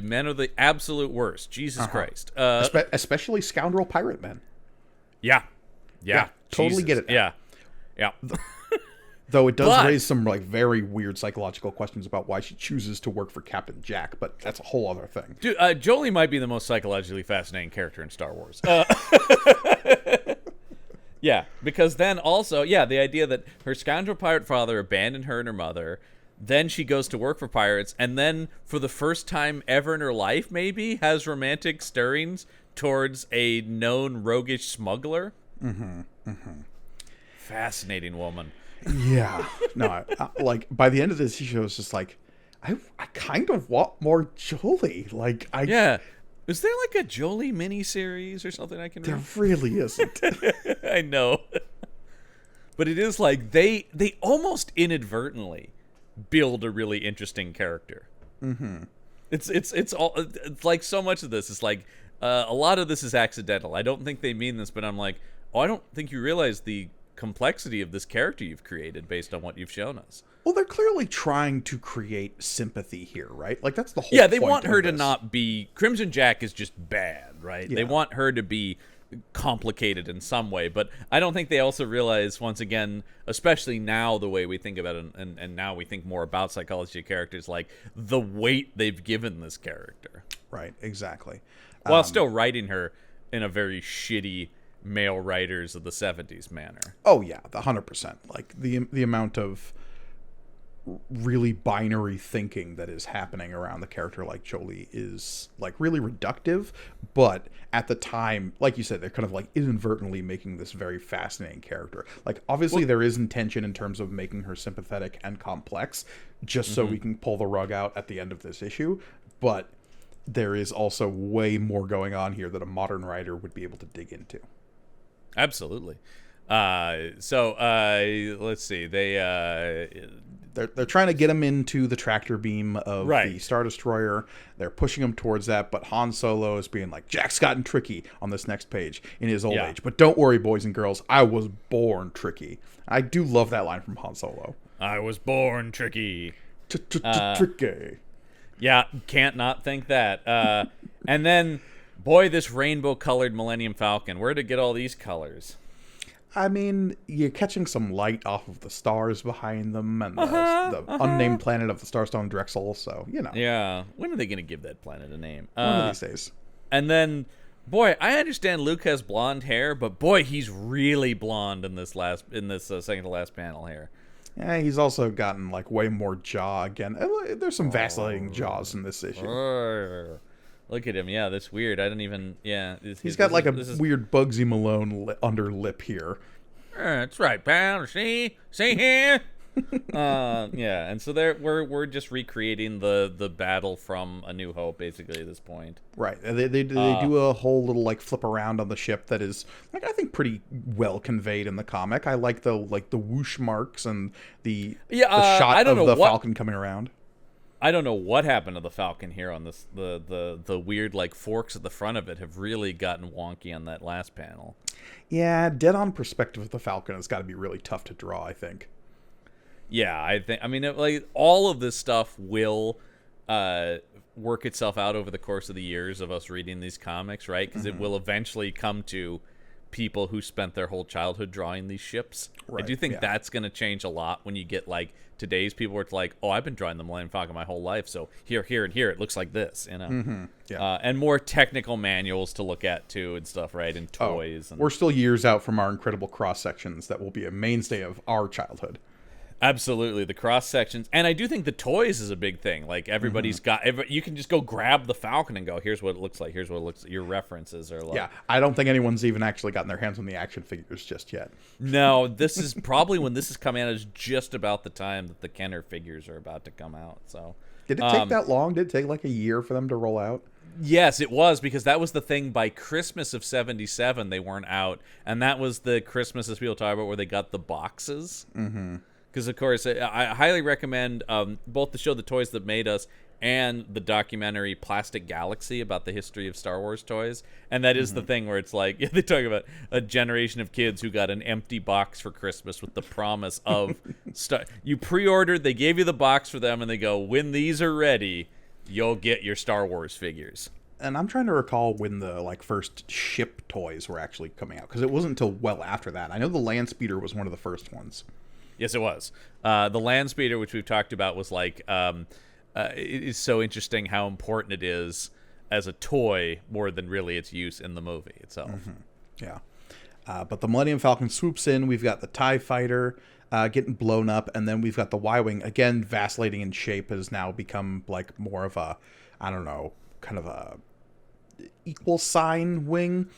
Men are the absolute worst. Jesus Christ. Especially scoundrel pirate men. Yeah. Totally get it now. Yeah. Though it does raise some like very weird psychological questions about why she chooses to work for Captain Jack, but that's a whole other thing. Dude, Jolie might be the most psychologically fascinating character in Star Wars. Yeah, because then also, the idea that her scoundrel pirate father abandoned her and her mother, then she goes to work for pirates, and then for the first time ever in her life, maybe, has romantic stirrings towards a known roguish smuggler. Fascinating woman. Yeah. No, like, by the end of this show, it's just like, I kind of want more Jolie. Like, Yeah. Is there like a Jolie miniseries or something I can read? There really isn't. I know. But it is like they almost inadvertently build a really interesting character. It's like so much of this. It's like a lot of this is accidental. I don't think they mean this, but I'm like, I don't think you realize the complexity of this character you've created based on what you've shown us. Well, they're clearly trying to create sympathy here, right? Like, that's the whole Yeah, they point want her of to this. not be... Crimson Jack is just bad, right? Yeah. They want her to be complicated in some way, but I don't think they also realize, once again, especially now the way we think about it, and now we think more about psychology of characters, like, the weight they've given this character. Right, exactly. While still writing her in a very shitty male writers of the 70s manner. Oh, yeah, 100%. Like, the amount of really binary thinking that is happening around the character like Jolie is like really reductive, but at the time, like you said, they're kind of like inadvertently making this very fascinating character. Like, obviously there is intention in terms of making her sympathetic and complex just so we can pull the rug out at the end of this issue, but there is also way more going on here that a modern writer would be able to dig into. Absolutely. So let's see. They're trying to get him into the tractor beam of the Star Destroyer. They're pushing him towards that, but Han Solo is being like, Jack's gotten tricky on this next page in his old age. But don't worry, boys and girls, I was born tricky. I do love that line from Han Solo. I was born tricky. Tricky. Yeah, can't not think that. And then, boy, this rainbow-colored Millennium Falcon. Where'd it get all these colors? I mean, you're catching some light off of the stars behind them and the unnamed planet of the Starstone Drexel, so, you know. Yeah. When are they going to give that planet a name? One of these days. And then, boy, I understand Luke has blonde hair, but boy, he's really blonde in this second to last panel here. He's also gotten like way more jaw again. There's some vacillating jaws in this issue. Look at him. Yeah, that's weird. I don't even. Yeah, He's got like a weird Bugsy Malone under lip here. That's right, pal. See here. Yeah, and so we're just recreating the battle from A New Hope basically at this point. Right. They do a whole little like flip around on the ship that is like I think pretty well conveyed in the comic. I like the whoosh marks and the shot of the Falcon coming around. I don't know what happened to the Falcon here on this. The weird like forks at the front of it have really gotten wonky on that last panel. Yeah, dead on perspective of the Falcon has got to be really tough to draw, I think. Yeah, I mean, like all of this stuff will work itself out over the course of the years of us reading these comics, right? Because it will eventually come to people who spent their whole childhood drawing these ships. Right, I do think that's going to change a lot when you get like today's people where it's like, oh, I've been drawing the Millennium Falcon my whole life, so here, and here, it looks like this, you know? And more technical manuals to look at too and stuff, right? And toys. We're still years out from our incredible cross sections that will be a mainstay of our childhood. Absolutely, the cross sections, and I do think the toys is a big thing. Like everybody's got, you can just go grab the Falcon and go, "Here's what it looks like. Here's what it looks like." Your references are like, yeah. I don't think anyone's even actually gotten their hands on the action figures just yet. No, this is probably when this is coming out is just about the time that the Kenner figures are about to come out. So, did it take that long? Did it take like a year for them to roll out? Yes, it was, because that was the thing. By Christmas of '77, they weren't out, and that was the Christmas as people talk about where they got the boxes. Because, of course, I highly recommend both the show The Toys That Made Us and the documentary Plastic Galaxy about the history of Star Wars toys. And that is the thing where it's like, they talk about a generation of kids who got an empty box for Christmas with the promise of... You pre-ordered, they gave you the box for them, and they go, when these are ready, you'll get your Star Wars figures. And I'm trying to recall when the like first ship toys were actually coming out, because it wasn't until well after that. I know the Landspeeder was one of the first ones. Yes, it was. The Landspeeder, which we've talked about, was like, it is so interesting how important it is as a toy more than really its use in the movie itself. Yeah. But the Millennium Falcon swoops in. We've got the TIE Fighter getting blown up, and then we've got the Y-Wing, again, vacillating in shape, has now become like more of a, I don't know, kind of a equal sign wing.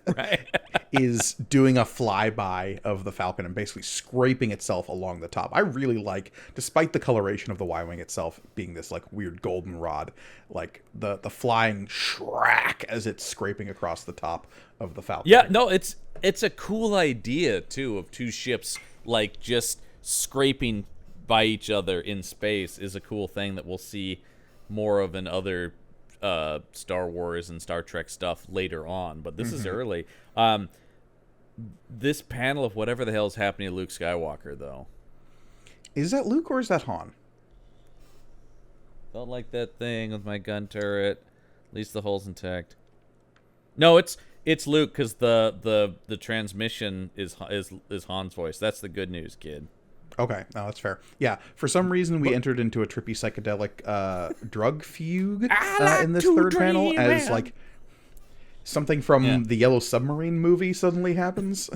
Right. Is doing a flyby of the Falcon and basically scraping itself along the top. I really like, despite the coloration of the Y-Wing itself being this like weird goldenrod, like the flying shrack as it's scraping across the top of the Falcon. Yeah, no, it's a cool idea too of two ships like just scraping by each other in space is a cool thing that we'll see more of in other Star Wars and Star Trek stuff later on, but this is early. This panel of whatever the hell is happening to Luke Skywalker, though. Is that Luke or is that Han? Felt like that thing with my gun turret. At least the hull's intact. No, it's Luke, because the transmission is Han's voice. That's the good news, kid. Okay, no, that's fair. Yeah, for some reason we entered into a trippy psychedelic drug fugue in this third panel as like something from the Yellow Submarine movie suddenly happens.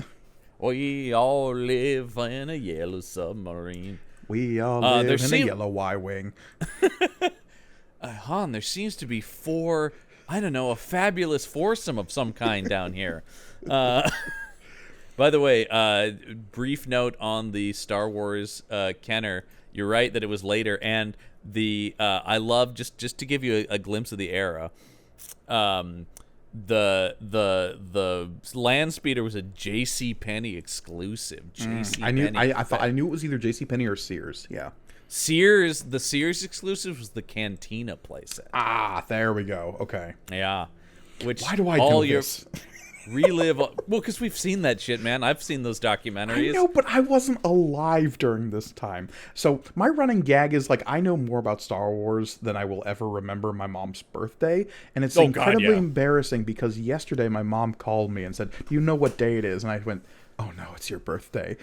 We all live in a yellow submarine. We all live in a yellow Y-Wing. Han, there seems to be a fabulous foursome of some kind down here. By the way, brief note on the Star Wars Kenner. You're right that it was later, and I love just to give you a glimpse of the era. The Landspeeder was a JCPenney exclusive. I knew it was either JCPenney or Sears. Yeah. The Sears exclusive was the Cantina playset. Ah, there we go. Okay. Yeah. Why do I do this? Relive. Well, because we've seen that shit, man. I've seen those documentaries. I know, but I wasn't alive during this time. So my running gag is like, I know more about Star Wars than I will ever remember my mom's birthday. And it's incredibly embarrassing because yesterday my mom called me and said, "Do you know what day it is?" And I went, "Oh no, it's your birthday."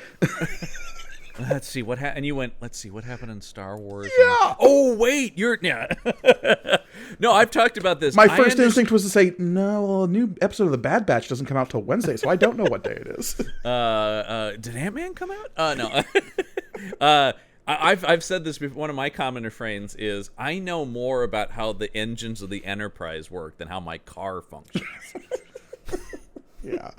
Let's see what happened. And you went, let's see what happened in Star Wars. Yeah. Oh wait, you're yeah. No, I've talked about this. My first instinct was to say, no, well, a new episode of The Bad Batch doesn't come out till Wednesday, so I don't know what day it is. Did Ant-Man come out? No. I've said this before. One of my common refrains is, I know more about how the engines of the Enterprise work than how my car functions. Yeah.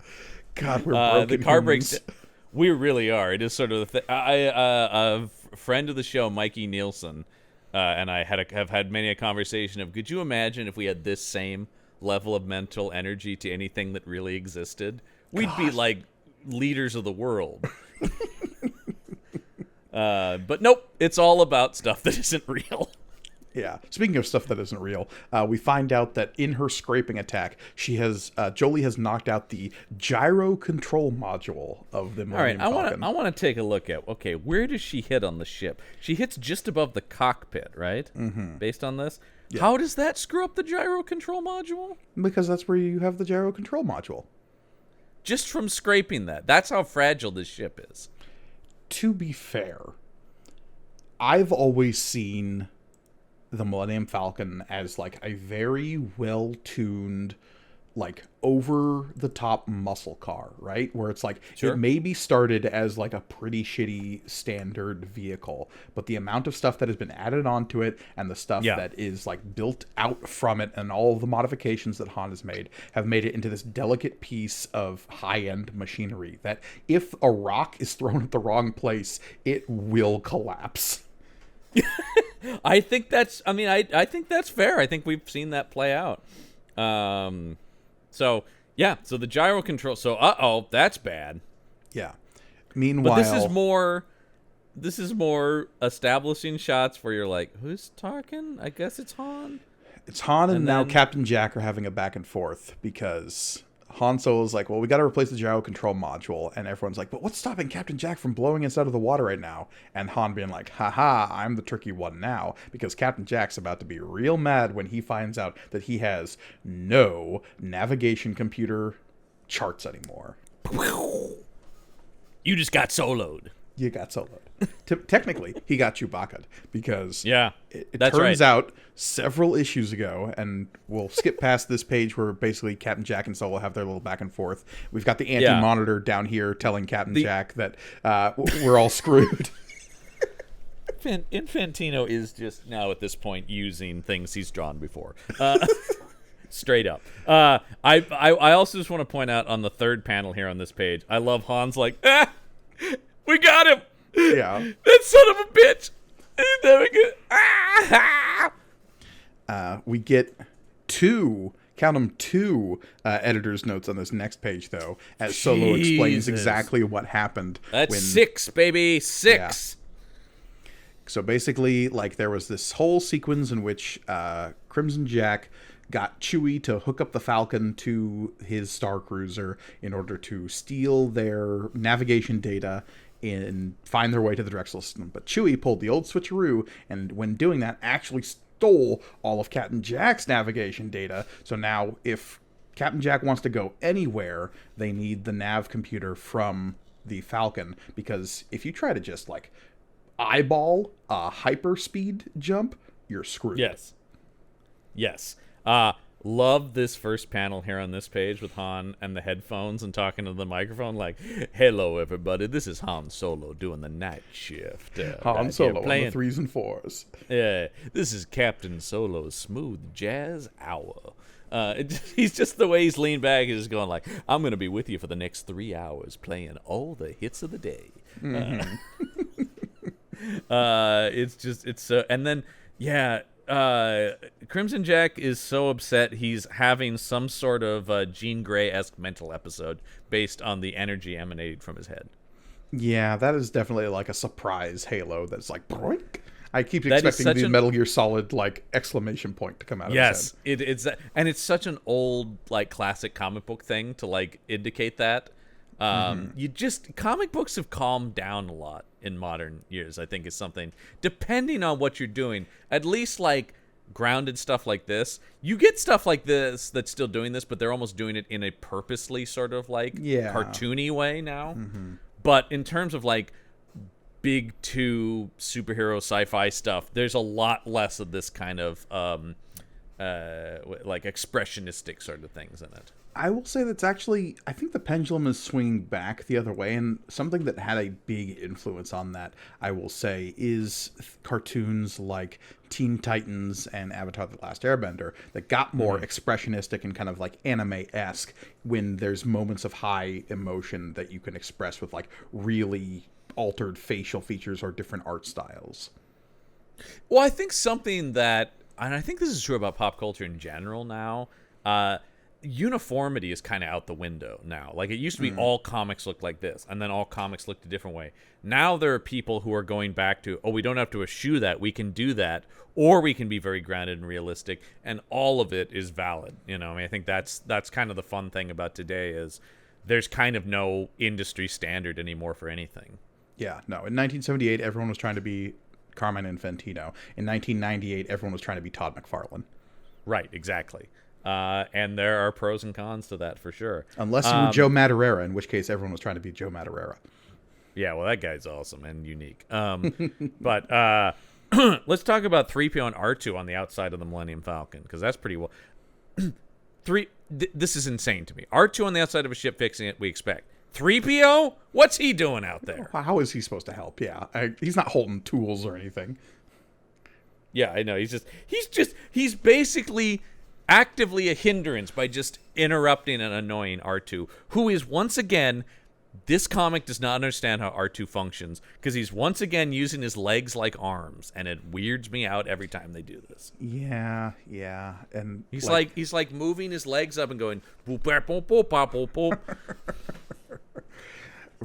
God, we're broken the car humans. breaks. We really are. It is sort of the thing. A friend of the show, Mikey Nielsen, and I have had many a conversation of, could you imagine if we had this same level of mental energy to anything that really existed? We'd be like leaders of the world. But nope, it's all about stuff that isn't real. Yeah. Speaking of stuff that isn't real, we find out that in her scraping attack, Jolie has knocked out the gyro control module of the Millennium Falcon. I want to take a look at, okay, where does she hit on the ship? She hits just above the cockpit, right? Mm-hmm. Based on this. Yeah. How does that screw up the gyro control module? Because that's where you have the gyro control module. Just from scraping that. That's how fragile this ship is. To be fair, I've always seen the Millennium Falcon as like a very well-tuned, like over-the-top muscle car, right? Where it's like, sure, it maybe started as like a pretty shitty standard vehicle, but the amount of stuff that has been added onto it and the stuff that is like built out from it and all of the modifications that Han has made have made it into this delicate piece of high-end machinery that if a rock is thrown at the wrong place, it will collapse. I think that's fair. I think we've seen that play out. So the gyro control. So, that's bad. Yeah. Meanwhile, but this is more establishing shots where you're like, who's talking? I guess it's Han. It's Han and now Captain Jack are having a back and forth because Han Solo's like, well, we got to replace the gyro control module. And everyone's like, but what's stopping Captain Jack from blowing us out of the water right now? And Han being like, haha, I'm the tricky one now. Because Captain Jack's about to be real mad when he finds out that he has no navigation computer charts anymore. You just got soloed. You got soloed. Technically, he got Chewbacca'd because it that's turns right. out several issues ago, and we'll skip past this page where basically Captain Jack and Solo have their little back and forth. We've got the anti-monitor down here telling Captain Jack that we're all screwed. Infantino is just now at this point using things he's drawn before. Straight up. I also just want to point out on the third panel here on this page, I love Han's like, we got him. Yeah. That son of a bitch. We get two editor's notes on this next page, though, as Solo explains exactly what happened. That's 6, baby. 6. Yeah. So basically, like, there was this whole sequence in which Crimson Jack got Chewie to hook up the Falcon to his Star Cruiser in order to steal their navigation data and find their way to the Drexel system. But Chewie pulled the old switcheroo, and when doing that, actually stole all of Captain Jack's navigation data. So now, if Captain Jack wants to go anywhere, they need the nav computer from the Falcon, because if you try to just, like, eyeball a hyperspeed jump, you're screwed. Yes. Love this first panel here on this page with Han and the headphones and talking to the microphone like, hello, everybody. This is Han Solo doing the night shift. Han Solo on the 3s and 4s. Yeah, this is Captain Solo's smooth jazz hour. He's just the way he's leaned back. He's just going like, I'm going to be with you for the next 3 hours playing all the hits of the day. Mm-hmm. And then, Crimson Jack is so upset he's having some sort of Jean Grey-esque mental episode based on the energy emanating from his head. Yeah, that is definitely like a surprise halo that's like, broink. I keep expecting the Metal Gear Solid like exclamation point to come out of his head. It's such an old like classic comic book thing to like indicate that. Comic books have calmed down a lot in modern years, I think, is something, depending on what you're doing, at least like grounded stuff like this. You get stuff like this that's still doing this, but they're almost doing it in a purposely sort of like cartoony way now. Mm-hmm. But in terms of like big two superhero sci-fi stuff, there's a lot less of this kind of like expressionistic sort of things in it. I will say that's actually, I think the pendulum is swinging back the other way, and something that had a big influence on that, I will say, is cartoons like Teen Titans and Avatar: The Last Airbender that got more expressionistic and kind of like anime-esque when there's moments of high emotion that you can express with like really altered facial features or different art styles. Well, I think something that, and I think this is true about pop culture in general now, uniformity is kind of out the window now. Like, it used to be all comics looked like this, and then all comics looked a different way. Now there are people who are going back to, we don't have to eschew that, we can do that, or we can be very grounded and realistic, and all of it is valid. You know, I mean, I think that's kind of the fun thing about today is there's kind of no industry standard anymore for anything. Yeah, no. In 1978, everyone was trying to be Carmine Infantino. In 1998, everyone was trying to be Todd McFarlane. Right, exactly. And there are pros and cons to that for sure. Unless you were Joe Madureira, in which case everyone was trying to be Joe Madureira. Yeah, well, that guy's awesome and unique. But let's talk about 3PO and R2 on the outside of the Millennium Falcon, because that's pretty well. This is insane to me. R2 on the outside of a ship fixing it, we expect. 3PO? What's he doing out there? How is he supposed to help? Yeah, he's not holding tools or anything. Yeah, I know. He's basically actively a hindrance by just interrupting and annoying R2, who is once again, this comic does not understand how R2 functions, because he's once again using his legs like arms, and it weirds me out every time they do this. Yeah, and he's like moving his legs up and going boop boop boop boop boop boop.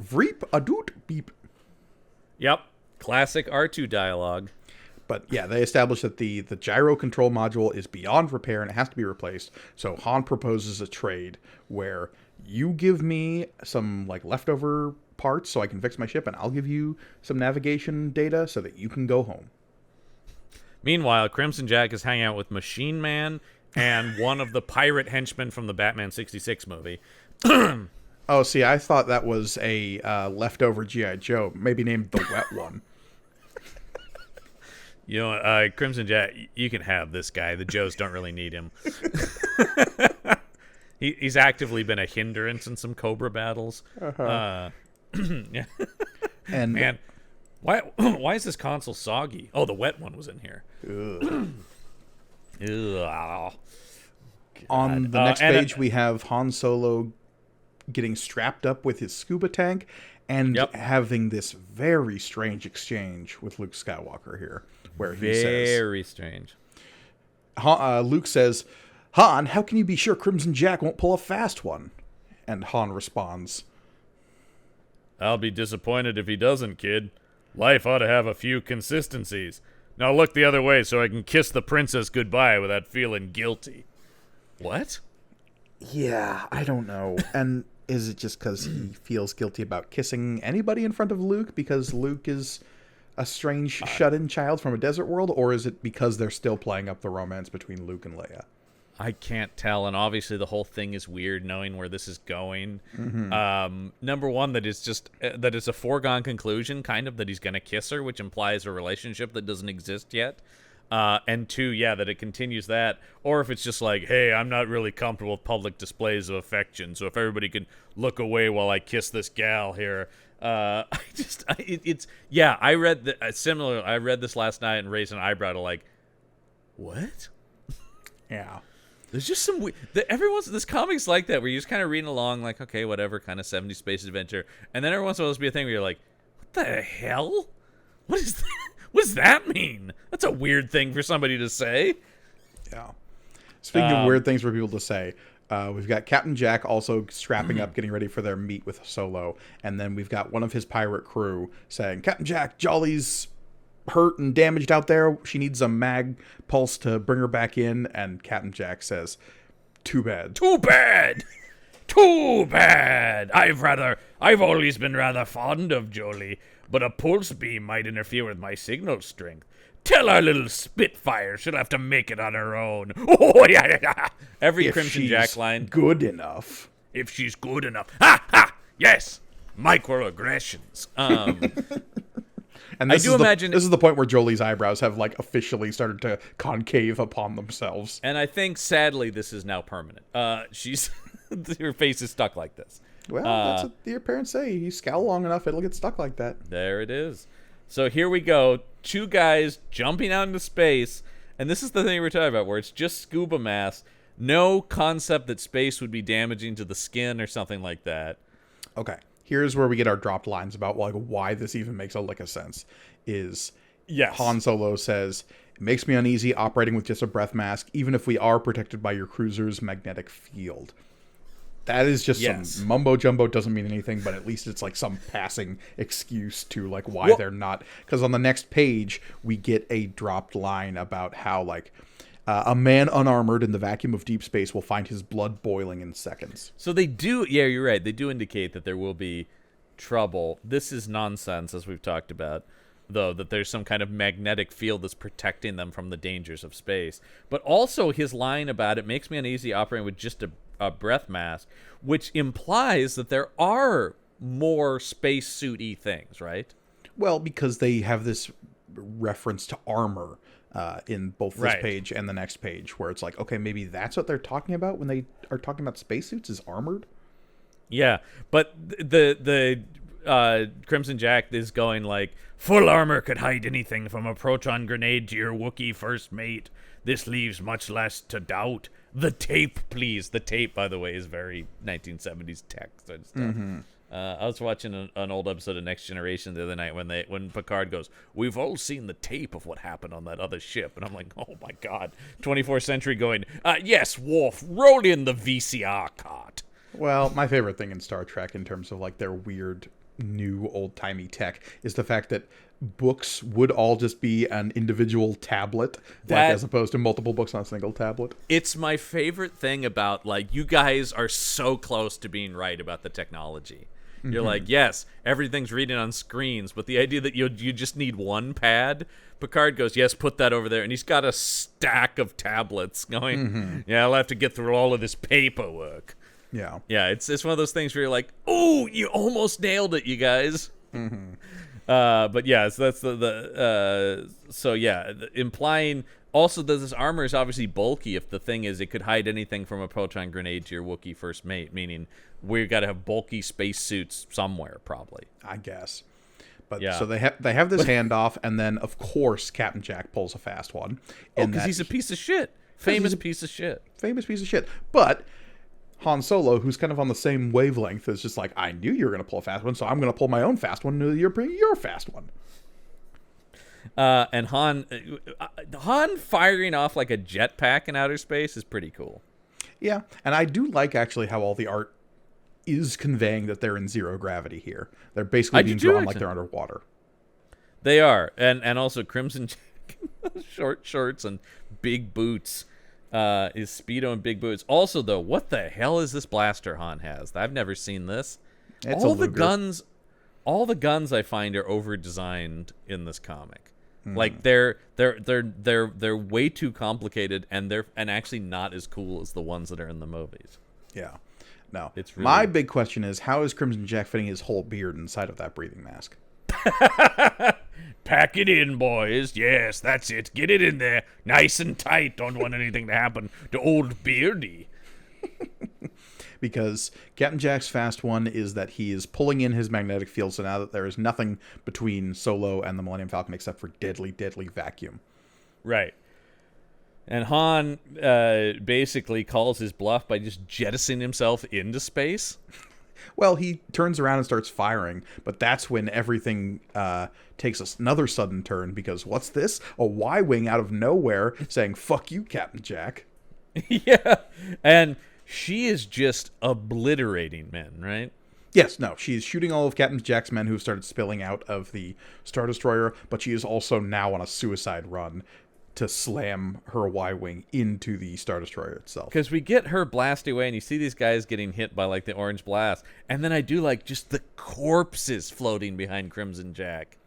Vreep a doot beep. Yep, classic R2 dialogue. But yeah, they established that the gyro control module is beyond repair and it has to be replaced. So Han proposes a trade where you give me some like leftover parts so I can fix my ship, and I'll give you some navigation data so that you can go home. Meanwhile, Crimson Jack is hanging out with Machine Man and one of the pirate henchmen from the Batman 66 movie. Oh, see, I thought that was a leftover G.I. Joe, maybe named the Wet One. You know, Crimson Jack, you can have this guy. The Joes don't really need him. He's actively been a hindrance in some Cobra battles. Yeah. And man, why is this console soggy? Oh, the Wet One was in here. Ugh. On the next page, we have Han Solo getting strapped up with his scuba tank and having this very strange exchange with Luke Skywalker here, where he says... Very strange. Luke says, Han, how can you be sure Crimson Jack won't pull a fast one? And Han responds, I'll be disappointed if he doesn't, kid. Life ought to have a few consistencies. Now look the other way so I can kiss the princess goodbye without feeling guilty. What? Yeah, I don't know. And is it just because he feels guilty about kissing anybody in front of Luke because Luke is a strange shut-in child from a desert world? Or is it because they're still playing up the romance between Luke and Leia? I can't tell, and obviously the whole thing is weird knowing where this is going. Number one, that it's a foregone conclusion, kind of, that he's going to kiss her, which implies a relationship that doesn't exist yet. And two, that it continues that. Or if it's just like, hey, I'm not really comfortable with public displays of affection, so if everybody could look away while I kiss this gal here. I read I read this last night and raised an eyebrow to like, what? Yeah. There's just some this comic's like that where you're just kind of reading along like, okay, whatever, kind of 70s space adventure, and then every once in a while there's be a thing where you're like, what the hell? What is that? What does that mean? That's a weird thing for somebody to say. Yeah. Speaking of weird things for people to say, we've got Captain Jack also strapping up, getting ready for their meet with Solo, and then we've got one of his pirate crew saying, Captain Jack, Jolly's hurt and damaged out there. She needs a mag pulse to bring her back in. And Captain Jack says, too bad. Too bad. Too bad. I've always been rather fond of Jolie, but a pulse beam might interfere with my signal strength. Tell our little Spitfire she'll have to make it on her own. Oh, yeah. Every If Crimson she's Jack line. good enough. If she's good enough. Ha! Ha! Yes! Microaggressions. And I do imagine this is the point where Jolie's eyebrows have like officially started to concave upon themselves. And I think, sadly, this is now permanent. She's her face is stuck like this. Well, that's what your parents say. You scowl long enough, it'll get stuck like that. There it is. So here we go. Two guys jumping out into space. And this is the thing we're talking about, where it's just scuba masks. No concept that space would be damaging to the skin or something like that. Okay. Here's where we get our dropped lines about like why this even makes a lick of sense. Yes. Han Solo says, "It makes me uneasy operating with just a breath mask, even if we are protected by your cruiser's magnetic field." That is just some mumbo jumbo, doesn't mean anything, but at least it's like some passing excuse to like why they're not. Because on the next page, we get a dropped line about how like a man unarmored in the vacuum of deep space will find his blood boiling in seconds. So they do, yeah, you're right. They do indicate that there will be trouble. This is nonsense, as we've talked about, though, that there's some kind of magnetic field that's protecting them from the dangers of space. But also his line about it makes me uneasy operating with just a breath mask, which implies that there are more spacesuit-y things, right? Well, because they have this reference to armor in both this page and the next page, where it's like, okay, maybe that's what they're talking about when they are talking about spacesuits is armored. Yeah, but the Crimson Jack is going like, full armor could hide anything from a proton grenade to your Wookiee first mate. This leaves much less to doubt. The tape, please. The tape, by the way, is very 1970s text and stuff. Mm-hmm. I was watching an old episode of Next Generation the other night when Picard goes, "We've all seen the tape of what happened on that other ship," and I'm like, "Oh my God!" 24th century going, "Yes, Worf, roll in the VCR cart." Well, my favorite thing in Star Trek, in terms of like their weird new old-timey tech, is the fact that books would all just be an individual tablet, as opposed to multiple books on a single tablet. It's my favorite thing about, like, you guys are so close to being right about the technology. Mm-hmm. You're like, yes, everything's reading on screens, but the idea that you just need one pad. Picard goes, yes, put that over there, and he's got a stack of tablets going, yeah, I'll have to get through all of this paperwork. Yeah. Yeah, it's one of those things where you're like, oh, you almost nailed it, you guys. Mm-hmm. But yeah, so that's implying also that this armor is obviously bulky. If the thing is, it could hide anything from a proton grenade to your Wookiee first mate, meaning we've got to have bulky spacesuits somewhere, probably. I guess. But yeah. So they have this handoff, and then of course Captain Jack pulls a fast one. Because he's a piece of shit, famous piece of shit. But Han Solo, who's kind of on the same wavelength, is just like, I knew you were going to pull a fast one, so I'm going to pull my own fast one. You're your fast one. And Han firing off like a jetpack in outer space is pretty cool. Yeah, and I do like actually how all the art is conveying that they're in zero gravity here. They're basically being drawn like they're underwater. They are, and also Crimson Jack, short shorts and big boots. Is Speedo and big boots. Also, though, what the hell is this blaster Han has? I've never seen this. It's all the guns I find are over designed in this comic. Like they're way too complicated, and they're actually not as cool as the ones that are in the movies. Yeah. No. It's really... My big question is, how is Crimson Jack fitting his whole beard inside of that breathing mask? Pack it in, boys. Yes, that's it. Get it in there. Nice and tight. Don't want anything to happen to old Beardy. Because Captain Jack's fast one is that he is pulling in his magnetic field, so now that there is nothing between Solo and the Millennium Falcon except for deadly, deadly vacuum. Right. And Han basically calls his bluff by just jettisoning himself into space. Well, he turns around and starts firing, but that's when everything takes another sudden turn, because what's this? A Y-Wing out of nowhere saying, fuck you, Captain Jack. Yeah, and she is just obliterating men, right? Yes, no, she's shooting all of Captain Jack's men who have started spilling out of the Star Destroyer, but she is also now on a suicide run to slam her Y-Wing into the Star Destroyer itself. Because we get her blasting away, and you see these guys getting hit by, like, the orange blast. And then I do like just the corpses floating behind Crimson Jack.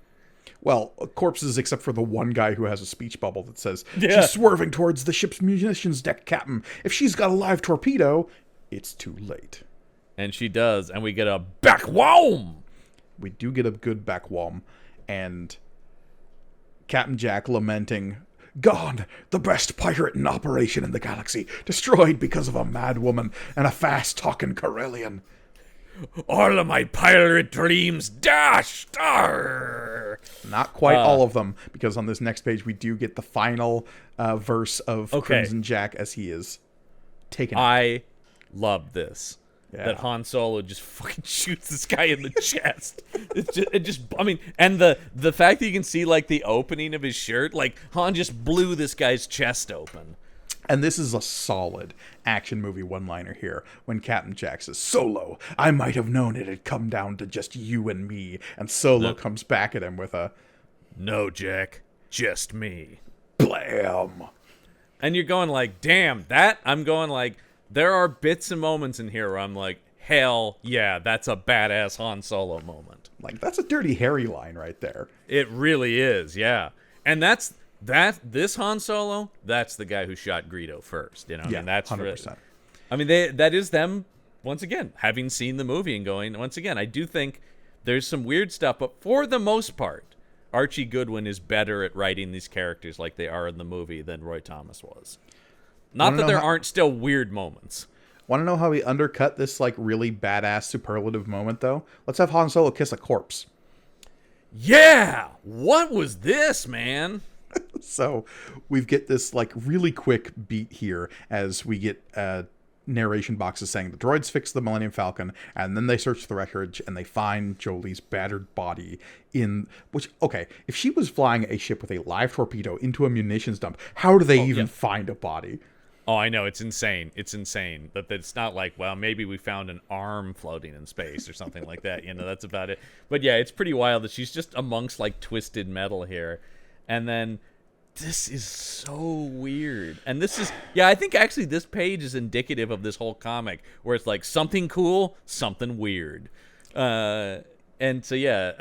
Well, corpses except for the one guy who has a speech bubble that says, she's swerving towards the ship's munitions deck, Captain. If she's got a live torpedo, it's too late. And she does, and we get a back-whom! We do get a good back-whom, and Captain Jack lamenting, "Gone, the best pirate in operation in the galaxy, destroyed because of a mad woman and a fast-talking Corellian. All of my pirate dreams dashed. Arr! Not quite all of them, because on this next page we do get the final verse of Crimson Jack as he is taken out. I love this. Yeah. That Han Solo just fucking shoots this guy in the chest. It just, I mean, and the fact that you can see like the opening of his shirt, like Han just blew this guy's chest open. And this is a solid action movie one-liner here when Captain Jack says, "Solo, I might have known it had come down to just you and me." And Solo comes back at him with a, "No, Jack, just me." blam. And you're going like, damn, that, I'm going like, there are bits and moments in here where I'm like, hell yeah, that's a badass Han Solo moment. Like, that's a Dirty Harry line right there. It really is, yeah. And this Han Solo, that's the guy who shot Greedo first, you know? Yeah, I mean, that's 100%. I mean, that is them, once again, having seen the movie and going, once again, I do think there's some weird stuff, but for the most part, Archie Goodwin is better at writing these characters like they are in the movie than Roy Thomas was. Not that there aren't still weird moments. Want to know how he undercut this, like, really badass superlative moment, though? Let's have Han Solo kiss a corpse. Yeah! What was this, man? So we get this, like, really quick beat here as we get narration boxes saying the droids fixed the Millennium Falcon, and then they search the wreckage and they find Jolie's battered body in which, okay, if she was flying a ship with a live torpedo into a munitions dump, how do they even find a body? Oh, I know. It's insane. It's insane. That it's not like, well, maybe we found an arm floating in space or something like that. You know, that's about it. But yeah, it's pretty wild that she's just amongst like twisted metal here. And then this is so weird. And this is, yeah, I think actually this page is indicative of this whole comic where it's like something cool, something weird. And so, yeah.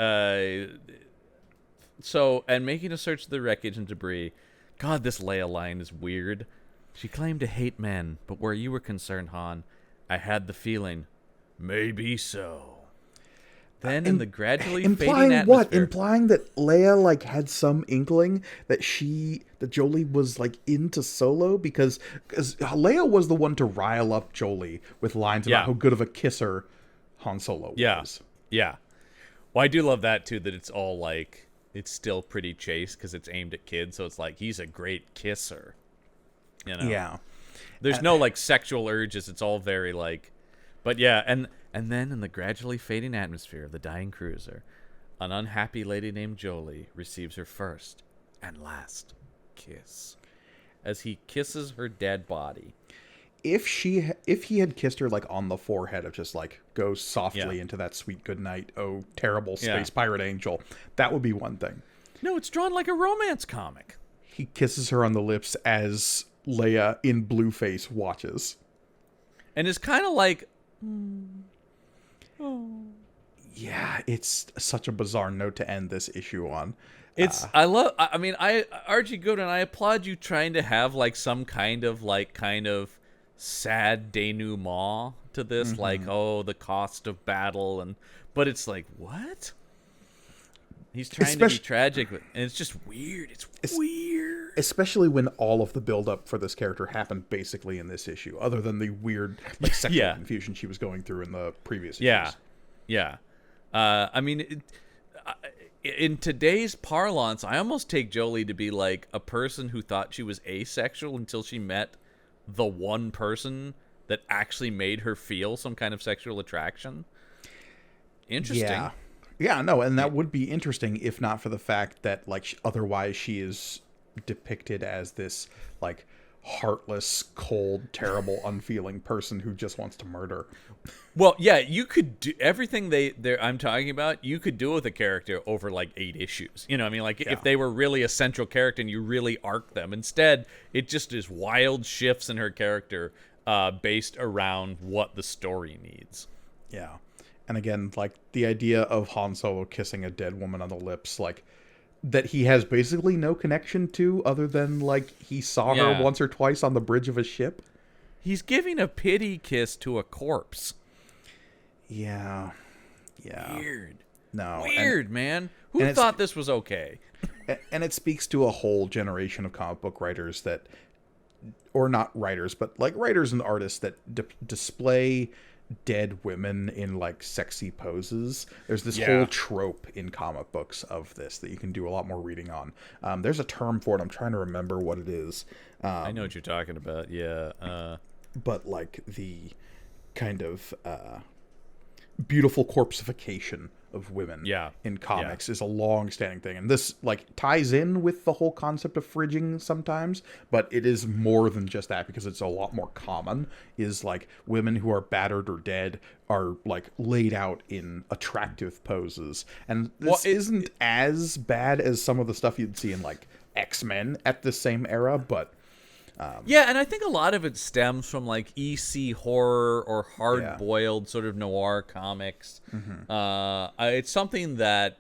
And making a search of the wreckage and debris. God, this Leia line is weird. She claimed to hate men, but where you were concerned, Han, I had the feeling, maybe so. Then in the gradually fading atmosphere... Implying that Leia, like, had some inkling that Jolie was, like, into Solo? Because Leia was the one to rile up Jolie with lines about how good of a kisser Han Solo was. Yeah. Well, I do love that, too, that it's all, like, it's still pretty chaste because it's aimed at kids, so it's like, he's a great kisser. You know? Yeah. There's no like sexual urges. It's all very like, but yeah. And then in the gradually fading atmosphere of the dying cruiser, an unhappy lady named Jolie receives her first and last kiss as he kisses her dead body. If he had kissed her like on the forehead of just like go softly into that sweet goodnight, oh terrible space pirate angel, that would be one thing. No, it's drawn like a romance comic. He kisses her on the lips as Leia in blueface watches. And it's kind of like... Yeah, it's such a bizarre note to end this issue on. Archie Goodwin, I applaud you trying to have like some kind of sad denouement to this, like, oh, the cost of battle, but it's like, what? He's trying to be tragic, and it's just weird. It's weird. Especially when all of the build-up for this character happened basically in this issue, other than the weird like sexual confusion she was going through in the previous issues. Yeah. I mean, in today's parlance, I almost take Jolie to be like a person who thought she was asexual until she met the one person that actually made her feel some kind of sexual attraction. Interesting. Yeah, no, and that would be interesting if not for the fact that, like, otherwise she is depicted as this, like, heartless, cold, terrible, unfeeling person who just wants to murder. Well, yeah, you could do everything I'm talking about. You could do with a character over like 8 issues. You know what I mean? Like if they were really a central character and you really arc them. Instead, it just is wild shifts in her character based around what the story needs. Yeah. And again, like, the idea of Han Solo kissing a dead woman on the lips, like, that he has basically no connection to other than, like, he saw her once or twice on the bridge of a ship. He's giving a pity kiss to a corpse. Yeah. Weird. No. Weird, man. Who thought this was okay? And it speaks to a whole generation of comic book writers that, or not writers, but like writers and artists that display dead women in like sexy poses. There's this whole trope in comic books of this that you can do a lot more reading on. There's a term for it. I'm trying to remember what it is. I know what you're talking about. Yeah. But like the kind of beautiful corpseification of women in comics is a long-standing thing, and this like ties in with the whole concept of fridging sometimes, but it is more than just that, because it's a lot more common. Is like women who are battered or dead are like laid out in attractive poses, and this isn't as bad as some of the stuff you'd see in like X-Men at the same era, but and I think a lot of it stems from like EC horror or hard-boiled sort of noir comics. It's something that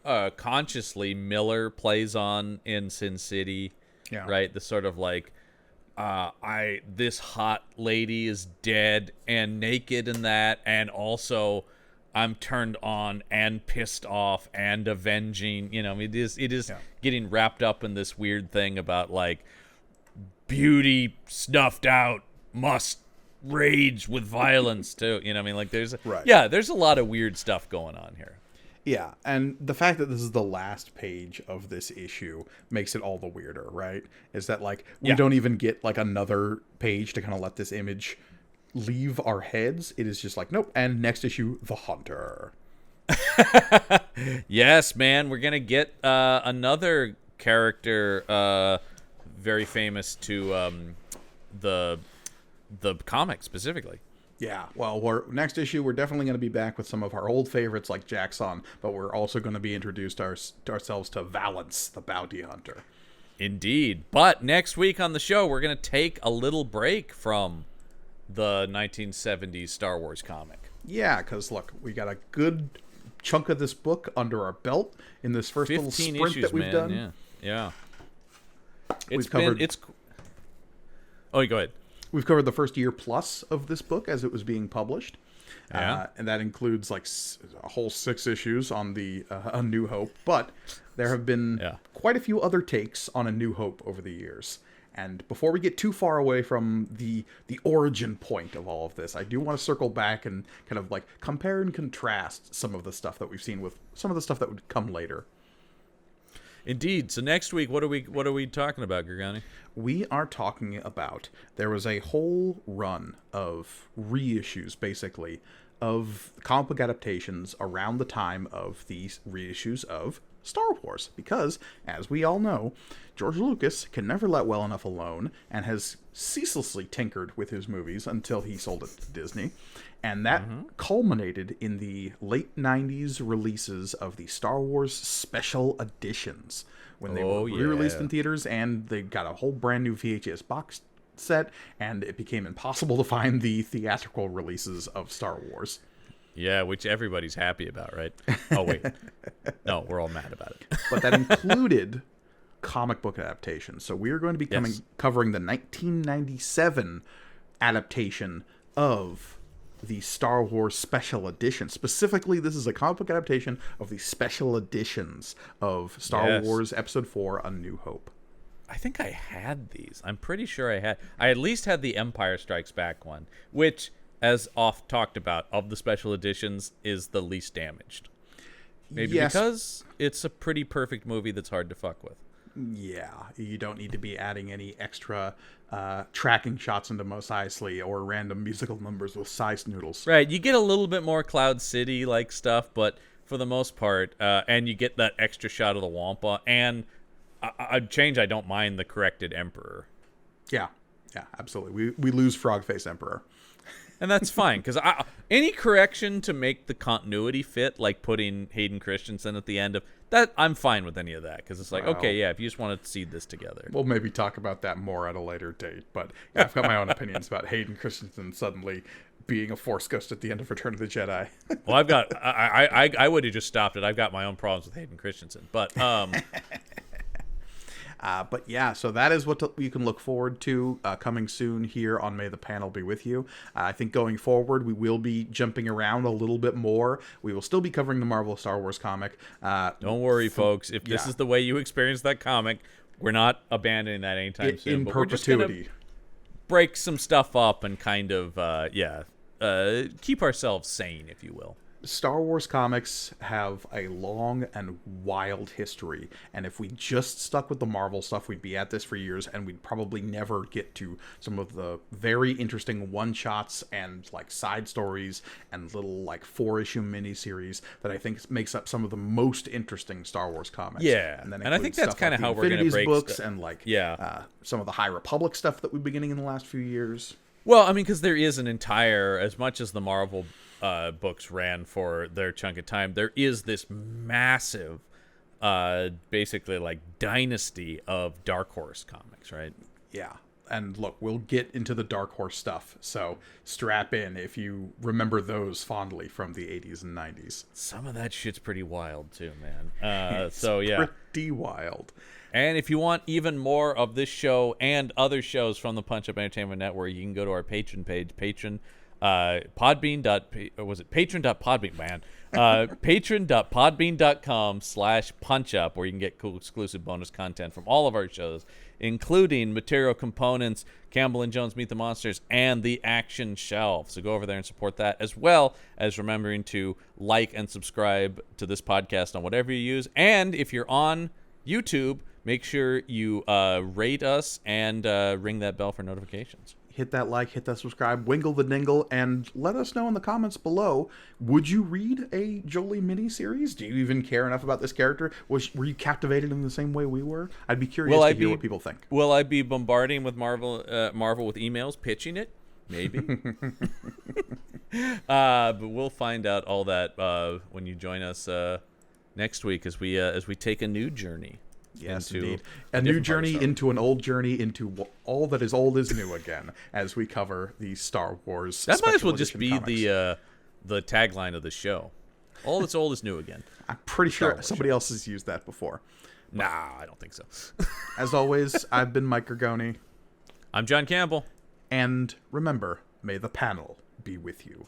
consciously Miller plays on in Sin City, right? The sort of like, this hot lady is dead and naked in that, and also I'm turned on and pissed off and avenging. You know, it is getting wrapped up in this weird thing about like, beauty snuffed out must rage with violence too. You know what I mean? Like there's there's a lot of weird stuff going on here. Yeah, and the fact that this is the last page of this issue makes it all the weirder, right? Is that like we don't even get like another page to kind of let this image leave our heads. It is just like, nope, and next issue, The Hunter. Yes, man, we're gonna get another character very famous to the comic specifically. Yeah, well, next issue we're definitely going to be back with some of our old favorites like Jackson, but we're also going to be introduced ourselves to Valance, the bounty hunter. Indeed. But next week on the show, we're going to take a little break from the 1970s Star Wars comic. Yeah, because look, we got a good chunk of this book under our belt in this first little sprint issues, that we've done. Yeah. Oh, go ahead. We've covered the first year plus of this book as it was being published. Yeah. And that includes like a whole 6 issues on the A New Hope. But there have been quite a few other takes on A New Hope over the years. And before we get too far away from the origin point of all of this, I do want to circle back and kind of like compare and contrast some of the stuff that we've seen with some of the stuff that would come later. Indeed. So next week, what are we talking about, Gargani? We are talking about, there was a whole run of reissues, basically, of comic book adaptations around the time of these reissues of Star Wars. Because, as we all know, George Lucas can never let well enough alone and has ceaselessly tinkered with his movies until he sold it to Disney. And that culminated in the late 90s releases of the Star Wars special editions, when they were re-released in theaters, and they got a whole brand new VHS box set, and it became impossible to find the theatrical releases of Star Wars. Yeah, which everybody's happy about, right? Oh, wait. No, we're all mad about it. But that included comic book adaptations. So we are going to be covering the 1997 adaptation of the Star Wars special edition. Specifically, this is a comic book adaptation of the special editions of Star Wars Episode 4, A New Hope. I think I had these. I'm pretty sure I had. I at least had the Empire Strikes Back one, which, as oft talked about, of the special editions, is the least damaged. Maybe because it's a pretty perfect movie that's hard to fuck with. Yeah, you don't need to be adding any extra tracking shots into Mos Eisley or random musical numbers with size noodles. Right, you get a little bit more Cloud City-like stuff, but for the most part, and you get that extra shot of the Wampa, and I'd change, I don't mind the corrected Emperor. Yeah, absolutely. We lose Frogface Emperor. And that's fine, because any correction to make the continuity fit, like putting Hayden Christensen at the end of that, I'm fine with any of that, because it's like, okay, if you just want to seed this together. We'll maybe talk about that more at a later date, but I've got my own opinions about Hayden Christensen suddenly being a Force ghost at the end of Return of the Jedi. Well, I've got, I would have just stopped it. I've got my own problems with Hayden Christensen, but But yeah, so that is what you can look forward to coming soon here on May the Panel Be With You. I think going forward, we will be jumping around a little bit more. We will still be covering the Marvel Star Wars comic. Don't worry, folks. If this is the way you experience that comic, we're not abandoning that anytime soon. In but perpetuity. We're just gonna break some stuff up and kind of, keep ourselves sane, if you will. Star Wars comics have a long and wild history, and if we just stuck with the Marvel stuff, we'd be at this for years, and we'd probably never get to some of the very interesting one-shots and like side stories and little like 4-issue miniseries that I think makes up some of the most interesting Star Wars comics. Yeah, and I think that's kind of how we're going to break books and like some of the High Republic stuff that we've been getting in the last few years. Well, I mean, because there is an entire, as much as the Marvel books ran for their chunk of time, there is this massive, basically like dynasty of Dark Horse comics, right? Yeah. And look, we'll get into the Dark Horse stuff, so strap in if you remember those fondly from the 80s and 90s. Some of that shit's pretty wild too, man. So yeah, pretty wild. And if you want even more of this show and other shows from the Punch Up Entertainment Network, you can go to our Patreon page, patron.podbean, man. patron.podbean.com/punchup, where you can get cool exclusive bonus content from all of our shows, including Material Components, Campbell and Jones Meet the Monsters, and the Action Shelf. So go over there and support that, as well as remembering to like and subscribe to this podcast on whatever you use. And if you're on YouTube, make sure you rate us and ring that bell for notifications. Hit that like, hit that subscribe, wingle the dingle, and let us know in the comments below, would you read a Jolie miniseries? Do you even care enough about this character? Were you captivated in the same way we were? I'd be curious to hear what people think. Will I be bombarding with Marvel with emails, pitching it? Maybe. But we'll find out all that when you join us next week as we take a new journey. Yes, indeed. A new journey into an old journey into all that is old is new again as we cover the Star Wars. That might as well just be comics. the tagline of the show. All that's old is new again. I'm pretty sure somebody else has used that before. Nah, I don't think so. As always, I've been Mike Gergoni. I'm John Campbell. And remember, may the panel be with you.